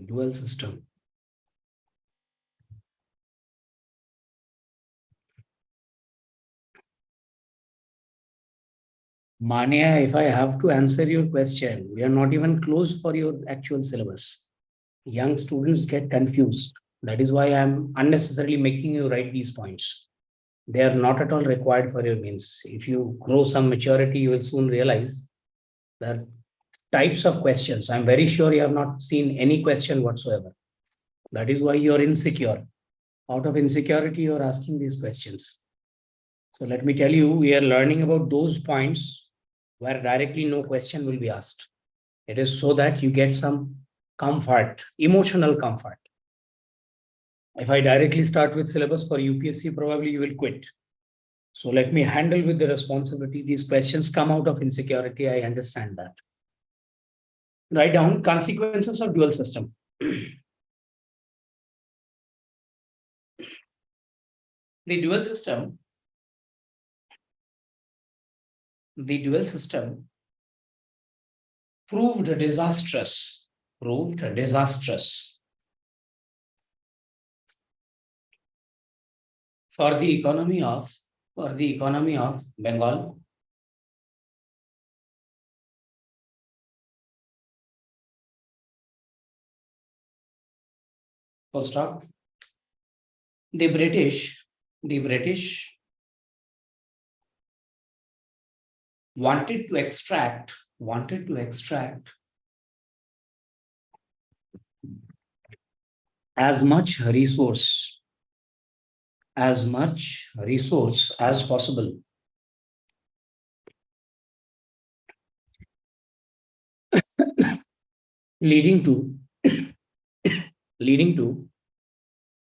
dual system. Mania, if I have to answer your question, we are not even close for your actual syllabus. Young students get confused. That is why I'm unnecessarily making you write these points. They are not at all required for your means. If you grow some maturity, you will soon realize that types of questions. I'm very sure you have not seen any question whatsoever. That is why you're insecure. Out of insecurity, you're asking these questions. So let me tell you, we are learning about those points where directly no question will be asked. It is so that you get some comfort, emotional comfort. If I directly start with syllabus for UPSC, probably you will quit. So let me handle with the responsibility. These questions come out of insecurity. I understand that. Write down consequences of dual system. The dual system proved disastrous for the economy of Bengal. Full stop. The British wanted to extract as much resource as possible leading to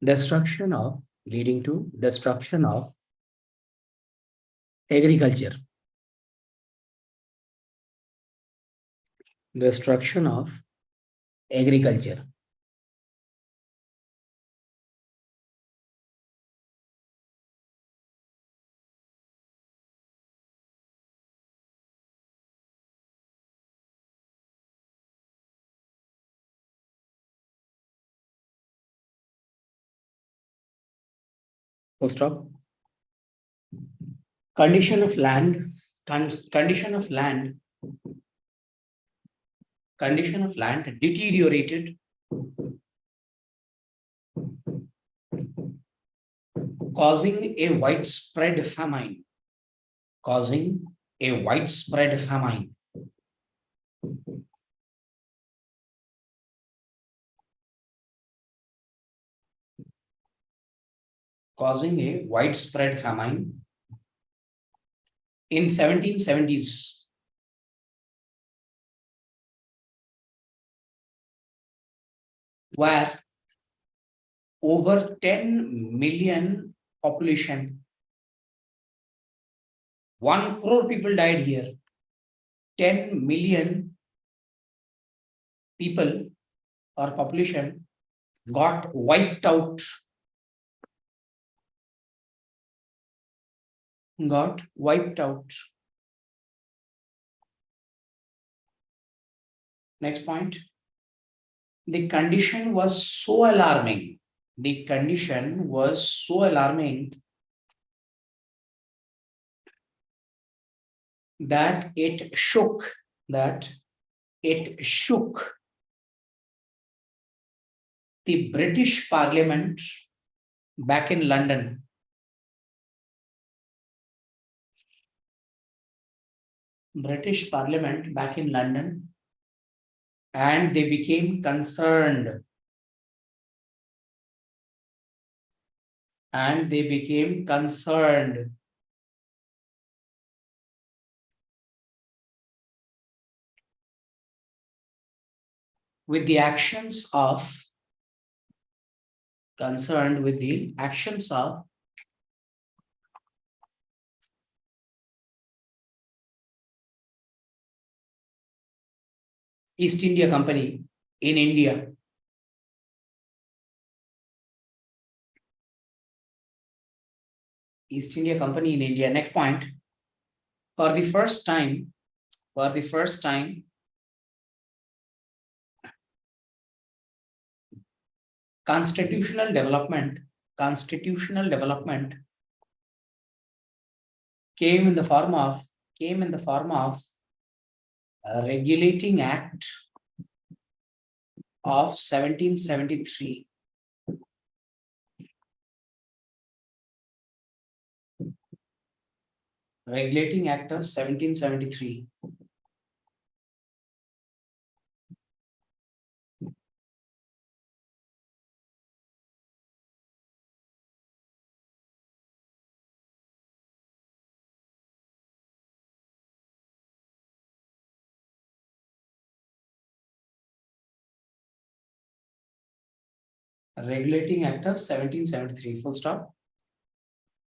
destruction of agriculture. Destruction of agriculture. Full stop. Condition of land deteriorated causing a widespread famine. Causing a widespread famine. Causing a widespread famine in 1770s. Where over 10 million population, 1 crore people died here. 10 million people or population got wiped out. Got wiped out. Next point. The condition was so alarming. The condition was so alarming that it shook the British Parliament back in London. British Parliament back in London, and they became concerned. And they became concerned with the actions of East India Company in India. East India Company in India. Next point. For the first time, constitutional development came in the form of Regulating Act of 1773. Regulating Act of 1773. Regulating Act of 1773. Full stop.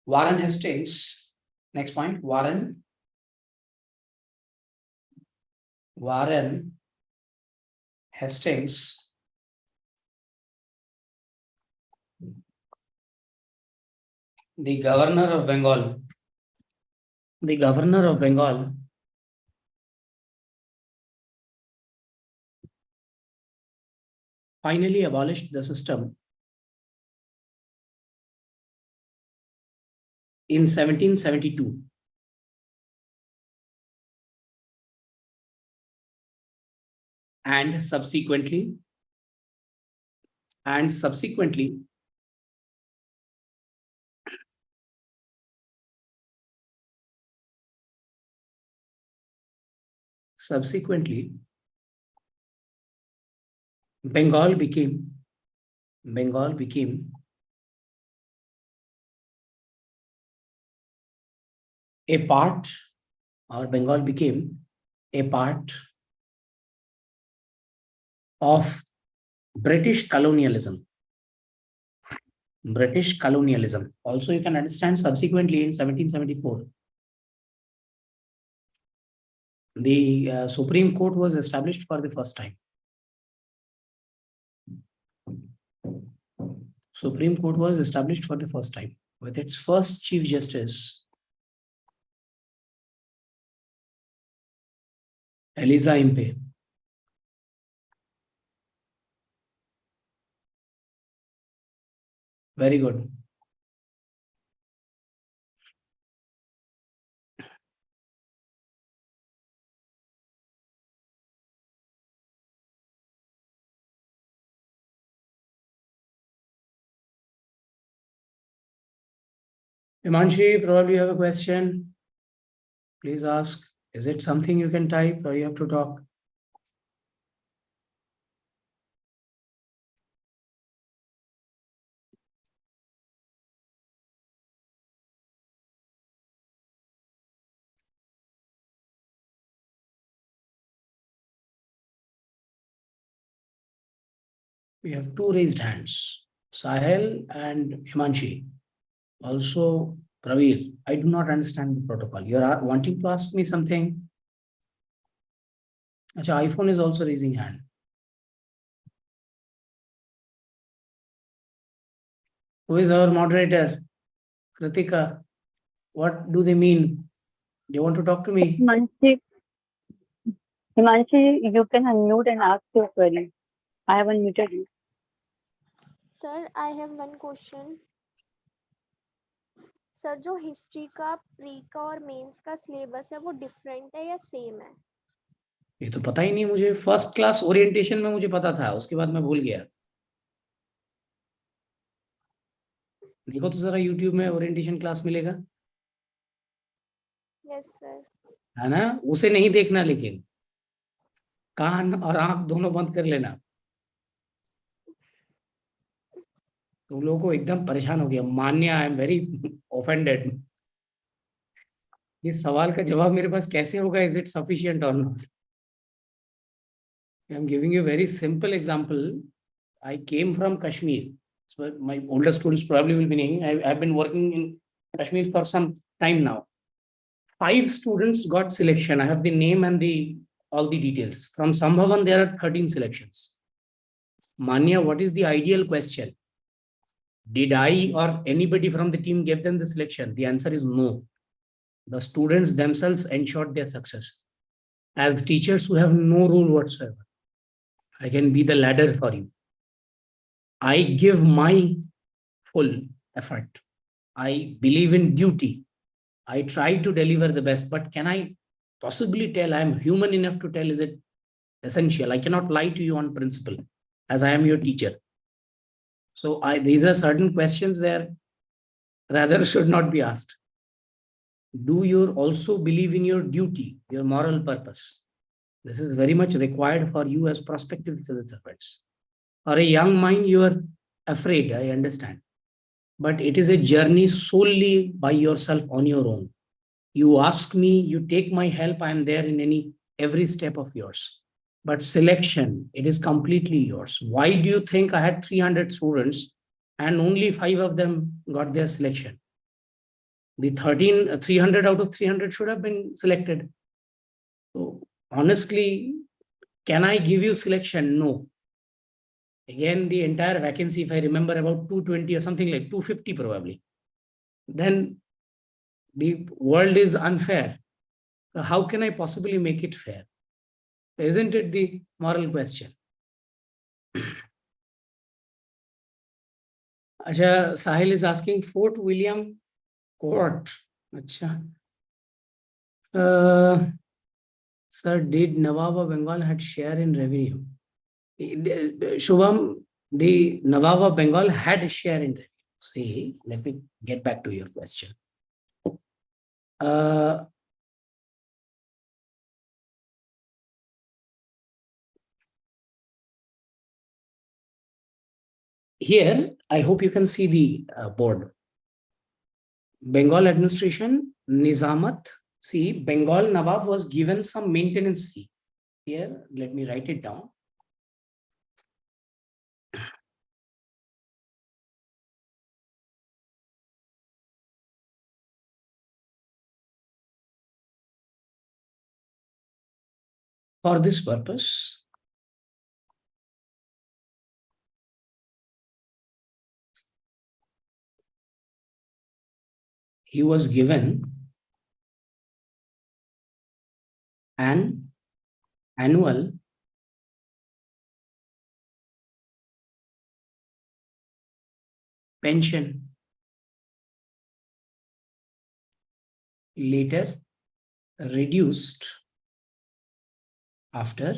Warren Hastings. Next point. Warren Hastings the governor of Bengal. The governor of Bengal finally abolished the system in 1772. And subsequently, Bengal became a part, or Bengal became a part of British colonialism. Also, you can understand subsequently in 1774, the Supreme Court was established for the first time. Supreme Court was established for the first time with its first Chief Justice, Eliza Impe. Very good. Himanshi, probably you have a question. Please ask. Is it something you can type or you have to talk? We have two raised hands, Sahil and Himanshi. Also, Pravir, I do not understand the protocol. You are wanting to ask me something? Acha, iPhone is also raising hand. Who is our moderator? Kritika. What do they mean? Do you want to talk to me? Himanshi, Himanshi, you can unmute and ask your query. I have unmuted you. Sir I have one question sir जो history का pre का और mains का syllabus है वो different है या same है ये तो पता ही नहीं मुझे. फर्स्ट क्लास ओरिएंटेशन में मुझे पता था, उसके बाद मैं भूल गया. देखो तो जरा यूट्यूब में ओरिएंटेशन क्लास मिलेगा. यस सर है ना? उसे नहीं देखना, लेकिन कान और आंख दोनों बंद कर लेना. तुम लोगों को एकदम परेशान हो गया. मान्य, आई एम वेरी ऑफेंडेड. ये सवाल का जवाब मेरे पास कैसे होगा? इज इट सफिशिएंट और not? I am giving you very simple example. I came from Kashmir. So my older students probably will be knowing. I've been working in Kashmir for some time now. 5 students got selection. I have the name and all the details. From Sambhavam, there are 13 selections. Manya, what is the ideal question? Did I or anybody from the team give them the selection? The answer is no. The students themselves ensured their success. I have teachers who have no role whatsoever. I can be the ladder for you. I give my full effort. I believe in duty. I try to deliver the best, but can I possibly tell? I am human enough to tell, is it essential? I cannot lie to you on principle, as I am your teacher. So these are certain questions there rather should not be asked. Do you also believe in your duty, your moral purpose? This is very much required for you as prospective civil servants. For a young mind, you are afraid, I understand. But it is a journey solely by yourself on your own. You ask me, you take my help, I am there in every step of yours. But selection, it is completely yours. Why do you think I had 300 students and only 5 of them got their selection? The 300 out of 300 should have been selected. So honestly, can I give you selection? No. Again, the entire vacancy, if I remember, about 220 or something like 250 probably. Then the world is unfair. So how can I possibly make it fair? Isn't it the moral question? Acha, Sahil is asking Fort William Court. Acha. Sir, did Nawab of Bengal had share in revenue? Shubham, the Nawab of Bengal had a share in revenue. See, let me get back to your question. Here, I hope you can see the board. Bengal administration, Nizamat. See, Bengal Nawab was given some maintenance fee. Here, let me write it down. For this purpose, he was given an annual pension, later reduced after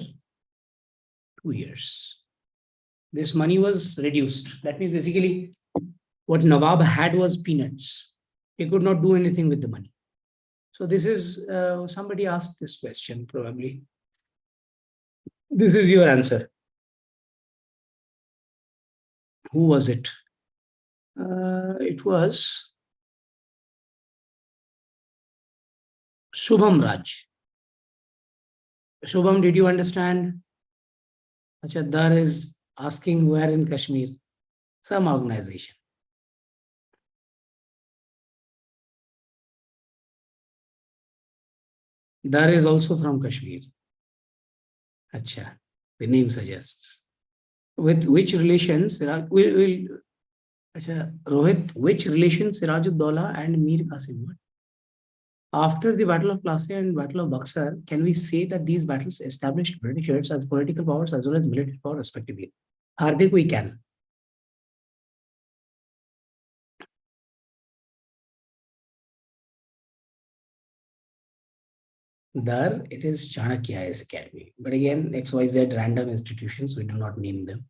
2 years. This money was reduced. That means basically what Nawab had was peanuts. He could not do anything with the money. So this is, somebody asked this question probably. This is your answer. Who was it? It was Shubham Raj. Shubham, did you understand? Acha, Dar is asking where in Kashmir? Some organization. Dar is also from Kashmir. Acha, the name suggests. With which relations, Acha, Rohit, which relation Sirajuddaula and Mir Qasim were? After the Battle of Plassey and Battle of Buxar, can we say that these battles established Britishers as political powers as well as military power respectively? Hardik, we can. There, it is Chanakya IAS Academy. But again, XYZ random institutions, we do not name them.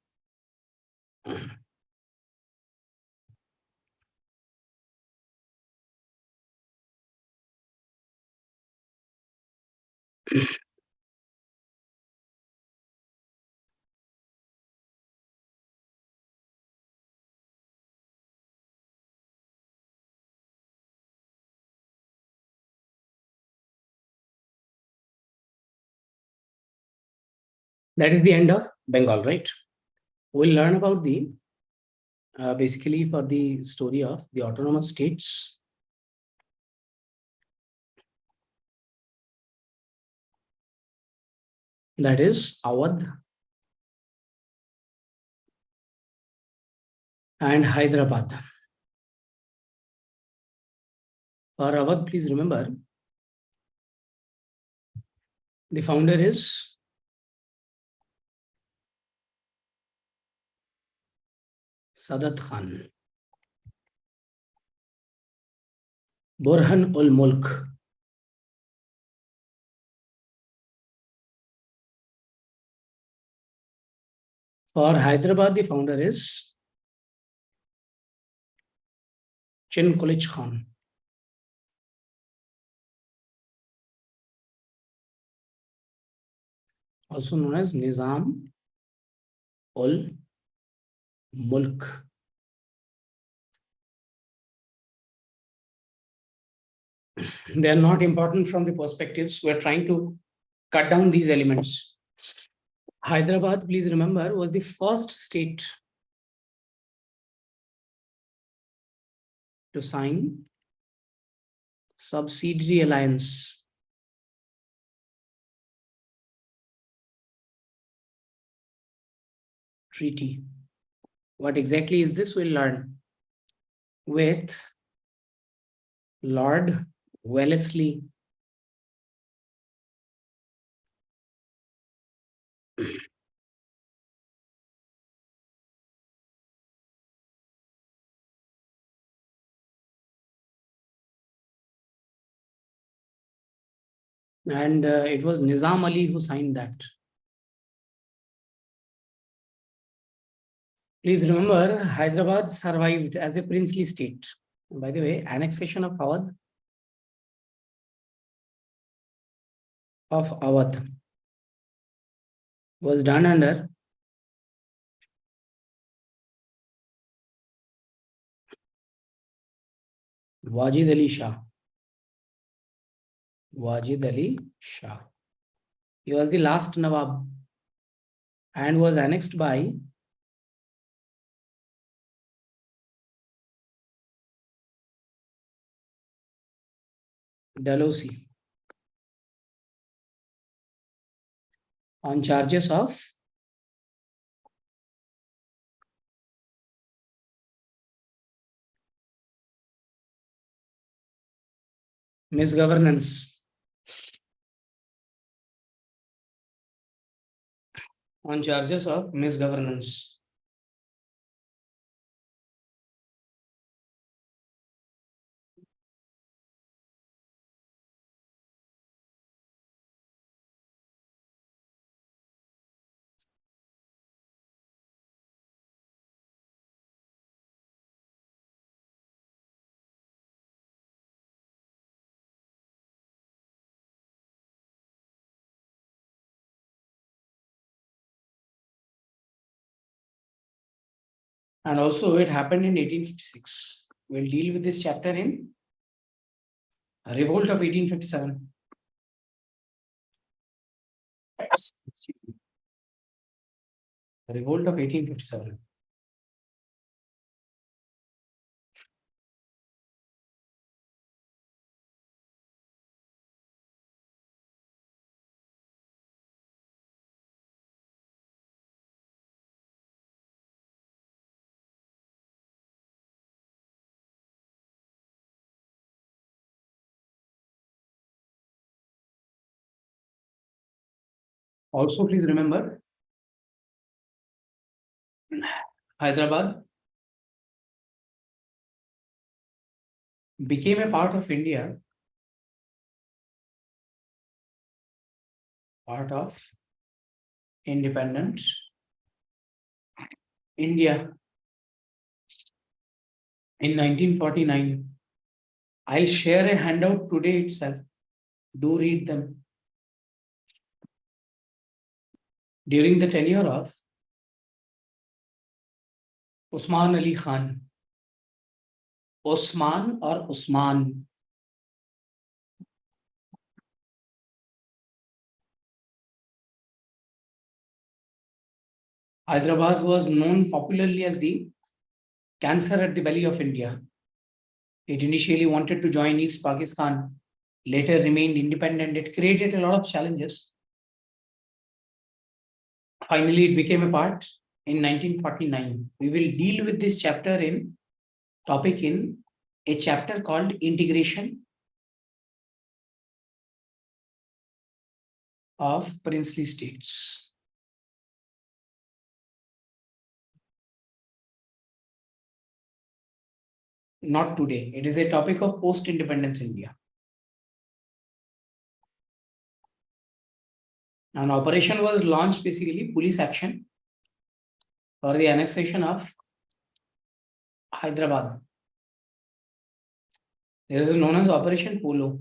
That is the end of Bengal, right? We'll learn about the, basically for the story of the autonomous states. That is Awadh and Hyderabad. For Awadh, please remember, the founder is Sadat Khan. Burhan ul Mulk. For Hyderabad, the founder is Chin Kulich Khan. Also known as Nizam ul Mulk. They are not important from the perspectives. We are trying to cut down these elements. Hyderabad, please remember, was the first state to sign subsidiary alliance treaty. What exactly is this? We'll learn. With Lord Wellesley. And it was Nizam Ali who signed that. Please remember, Hyderabad survived as a princely state. By the way, annexation of Awadh was done under Wajid Ali Shah. Wajid Ali Shah. He was the last Nawab and was annexed by Dalhousie on charges of misgovernance. On charges of misgovernance. And also it happened in 1856. We'll deal with this chapter in Revolt of 1857. Revolt of 1857. Also, please remember, Hyderabad became a part of India, part of independent India in 1949. I'll share a handout today itself. Do read them. During the tenure of Usman Ali Khan. Osman or Usman? Hyderabad was known popularly as the cancer at the belly of India. It initially wanted to join East Pakistan, later remained independent. It created a lot of challenges. Finally, it became a part in 1949. We will deal with this chapter in a chapter called Integration of Princely States. Not today. It is a topic of post-independence India. An operation was launched, basically police action for the annexation of Hyderabad. This is known as Operation Polo.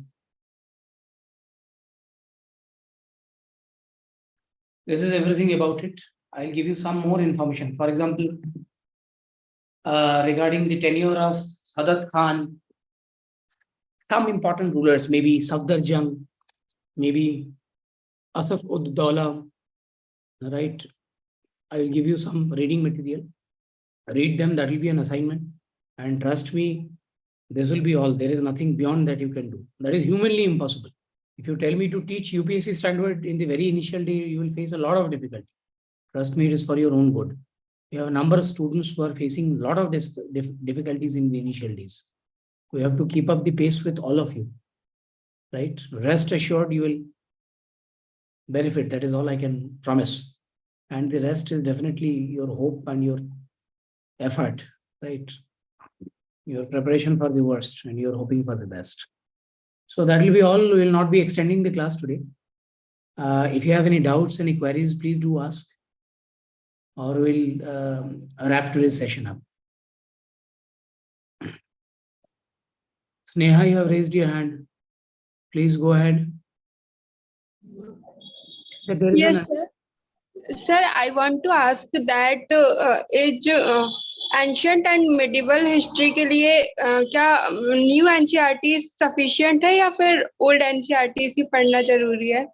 This is everything about it. I'll give you some more information. For example, regarding the tenure of Sadat Khan, some important rulers, maybe Safdarjung, maybe Asaf ud Daula, right? I will give you some reading material. Read them, that will be an assignment. And trust me, this will be all. There is nothing beyond that you can do. That is humanly impossible. If you tell me to teach UPSC standard in the very initial day, you will face a lot of difficulty. Trust me, it is for your own good. We have a number of students who are facing a lot of difficulties in the initial days. We have to keep up the pace with all of you, right? Rest assured, you will benefit. That is all I can promise. And the rest is definitely your hope and your effort, right? Your preparation for the worst and you're hoping for the best. So that will be all. We will not be extending the class today. If you have any doubts, any queries, please do ask, or we'll wrap today's session up. Sneha, you have raised your hand. Please go ahead. Yes, sir. Sir, I want to ask that is ancient and medieval history के लिए क्या new NCERT sufficient है या फिर old NCERT ही पढ़ना जरूरी है?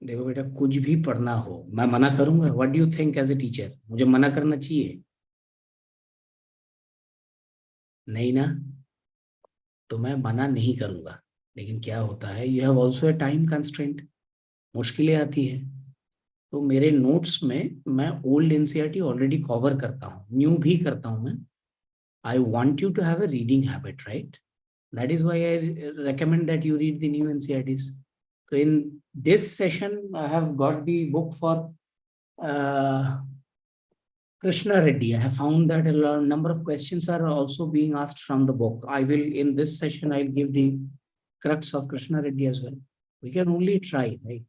देखो बेटा, कुछ भी पढ़ना हो मैं मना करूंगा? What do you think as a teacher? मुझे मना करना चाहिए? नहीं ना, तो मैं मना नहीं करूंगा। लेकिन क्या होता है, you have also a time constraint. मुश्किलें आती है, तो मेरे नोट्स में मैं ओल्ड एनसीईआरटी ऑलरेडी कवर करता हूँ, न्यू भी करता हूँ मैं। I want you to have a reading habit, right? That is why I recommend that you read the new NCERTs. So in this session, I have got the book for Krishna Reddy. I have found that a number of questions are also being asked from the book. I will, in this session, I'll give the crux of Krishna Reddy as well. We can only try, right?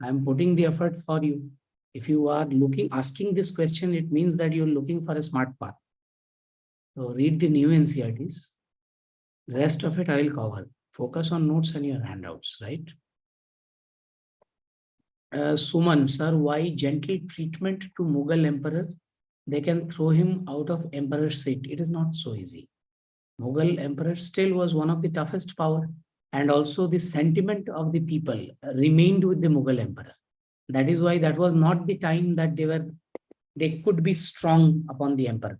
I'm putting the effort for you. If you are asking this question, it means that you're looking for a smart path. So read the new NCERTs. The rest of it I will cover. Focus on notes and your handouts, right? Suman, sir, why gentle treatment to Mughal emperor they can throw him out of emperor's seat. It is not so easy. Mughal emperor still was one of the toughest power, and also the sentiment of the people remained with the Mughal emperor. That is why that was not the time that they could be strong upon the emperor.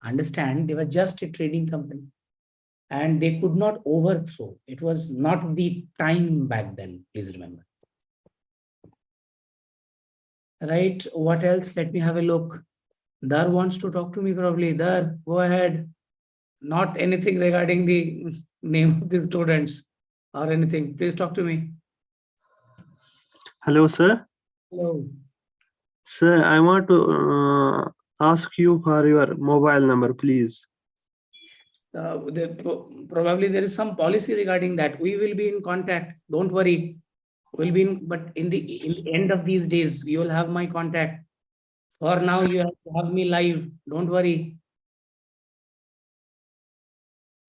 Understand, they were just a trading company and they could not overthrow. It was not the time back then, please remember. Right, what else? Let me have a look. Dar wants to talk to me probably. Dar, go ahead. Not anything regarding the name of the students or anything. Please talk to me. Hello, sir. Hello. Sir, I want to ask you for your mobile number, please. Probably there is some policy regarding that. We will be in contact. Don't worry. We'll be in, but in the end of these days, you will have my contact. For now, you have to have me live. Don't worry.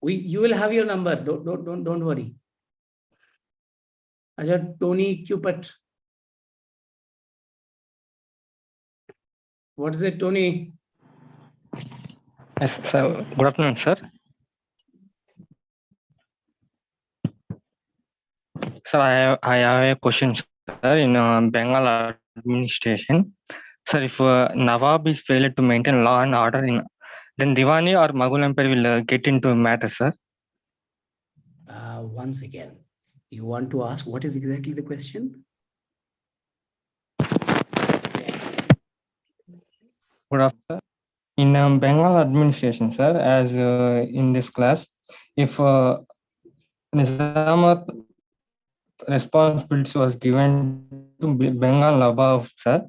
You will have your number. Don't worry. Ajay, Tony Cupid. What is it, Tony? Yes, sir. Good afternoon, sir. Sir, I have a question, sir. In Bengal administration, sir, if Nawab is failed to maintain law and order, then Diwani or Mughal Empire will get into matter, sir. Once again, you want to ask what is exactly the question? Good afternoon, sir. In Bengal administration, sir, as in this class, if Nizamat responsibility was given to Bengal Nawab, sir,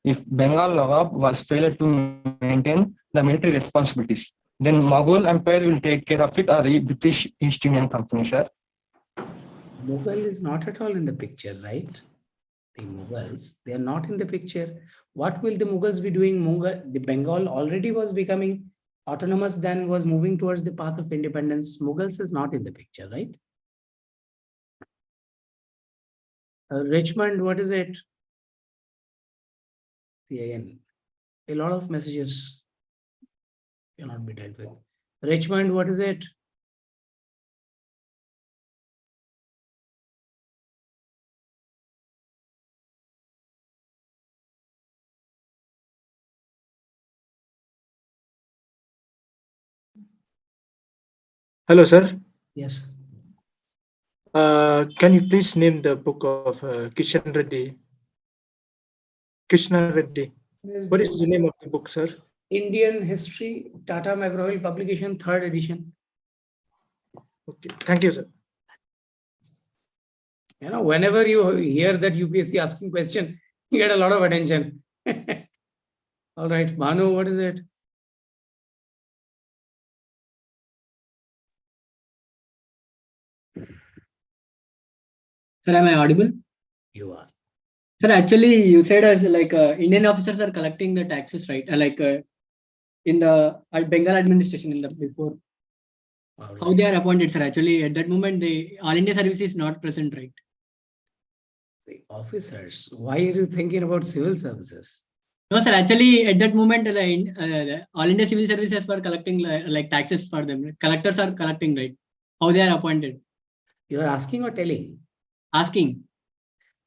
if Bengal Nawab was failed to maintain the military responsibilities, then Mughal Empire will take care of it, or the British East Indian Company, sir. Mughal is not at all in the picture, right? The Mughals, they are not in the picture. What will the Mughals be doing? The Bengal already was becoming autonomous, then was moving towards the path of independence. Mughals is not in the picture, right? Richmond, what is it? See again, a lot of messages cannot be dealt with. Richmond, what is it? Hello, sir. Yes. Can you please name the book of Kishan Reddy? Krishna Reddy. What is the name of the book, sir? Indian History, Tata McGraw-Hill publication, 3rd edition. Okay, thank you, sir. You know, whenever you hear that UPSC asking question, you get a lot of attention. All right, Bhanu, what is it? Sir, am I audible? You are. Sir, actually, you said as like Indian officers are collecting the taxes, right? In the Bengal administration in the before. All How right. they are appointed, sir? Actually, at that moment, the All India service is not present, right? The officers, why are you thinking about civil services? No, sir. Actually, at that moment, the All India civil services were collecting like taxes for them. Collectors are collecting, right? How they are appointed? You are asking or telling? Asking.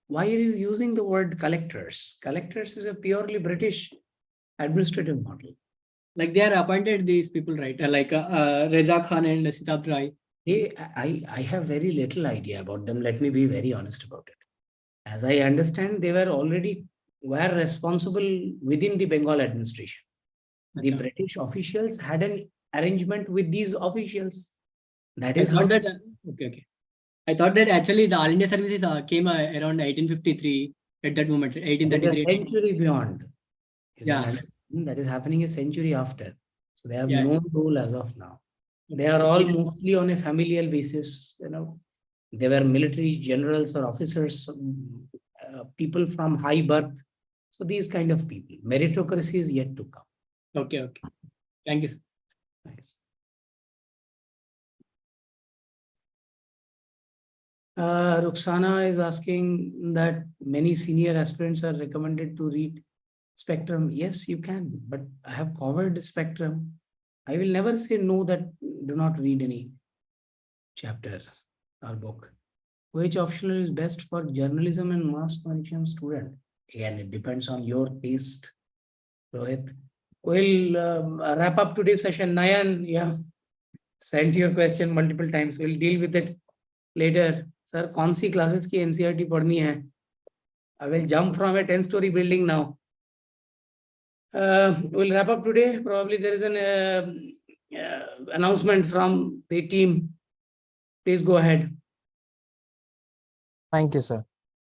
Why are you using the word collectors? Collectors is a purely British administrative model. Like they are appointed these people, right? Reza Khan and Sitab Rai. I have very little idea about them. Let me be very honest about it. As I understand, they were responsible within the Bengal administration. The British officials had an arrangement with these officials. That is how. Okay. I thought that actually the All India services came around 1853 at that moment, 1833. A century beyond. Yeah. That is happening a century after. So they have Yeah. no role as of now. They are all mostly on a familial basis. You know, they were military generals or officers, people from high birth. So these kind of people. Meritocracy is yet to come. Okay. Thank you. Nice. Ruxana is asking that many senior aspirants are recommended to read spectrum. Yes, you can, but I have covered the spectrum. I will never say no that do not read any chapter or book. Which optional is best for journalism and mass communication student? Again, it depends on your taste, Rohit. We'll wrap up today's session. Nayan, you have sent your question multiple times. We'll deal with it later. Sir, कौन सी classes की NCERT पढ़नी है? I will jump from a 10-story building now. We'll wrap up today. Probably there is an announcement from the team. Please go ahead. Thank you, sir.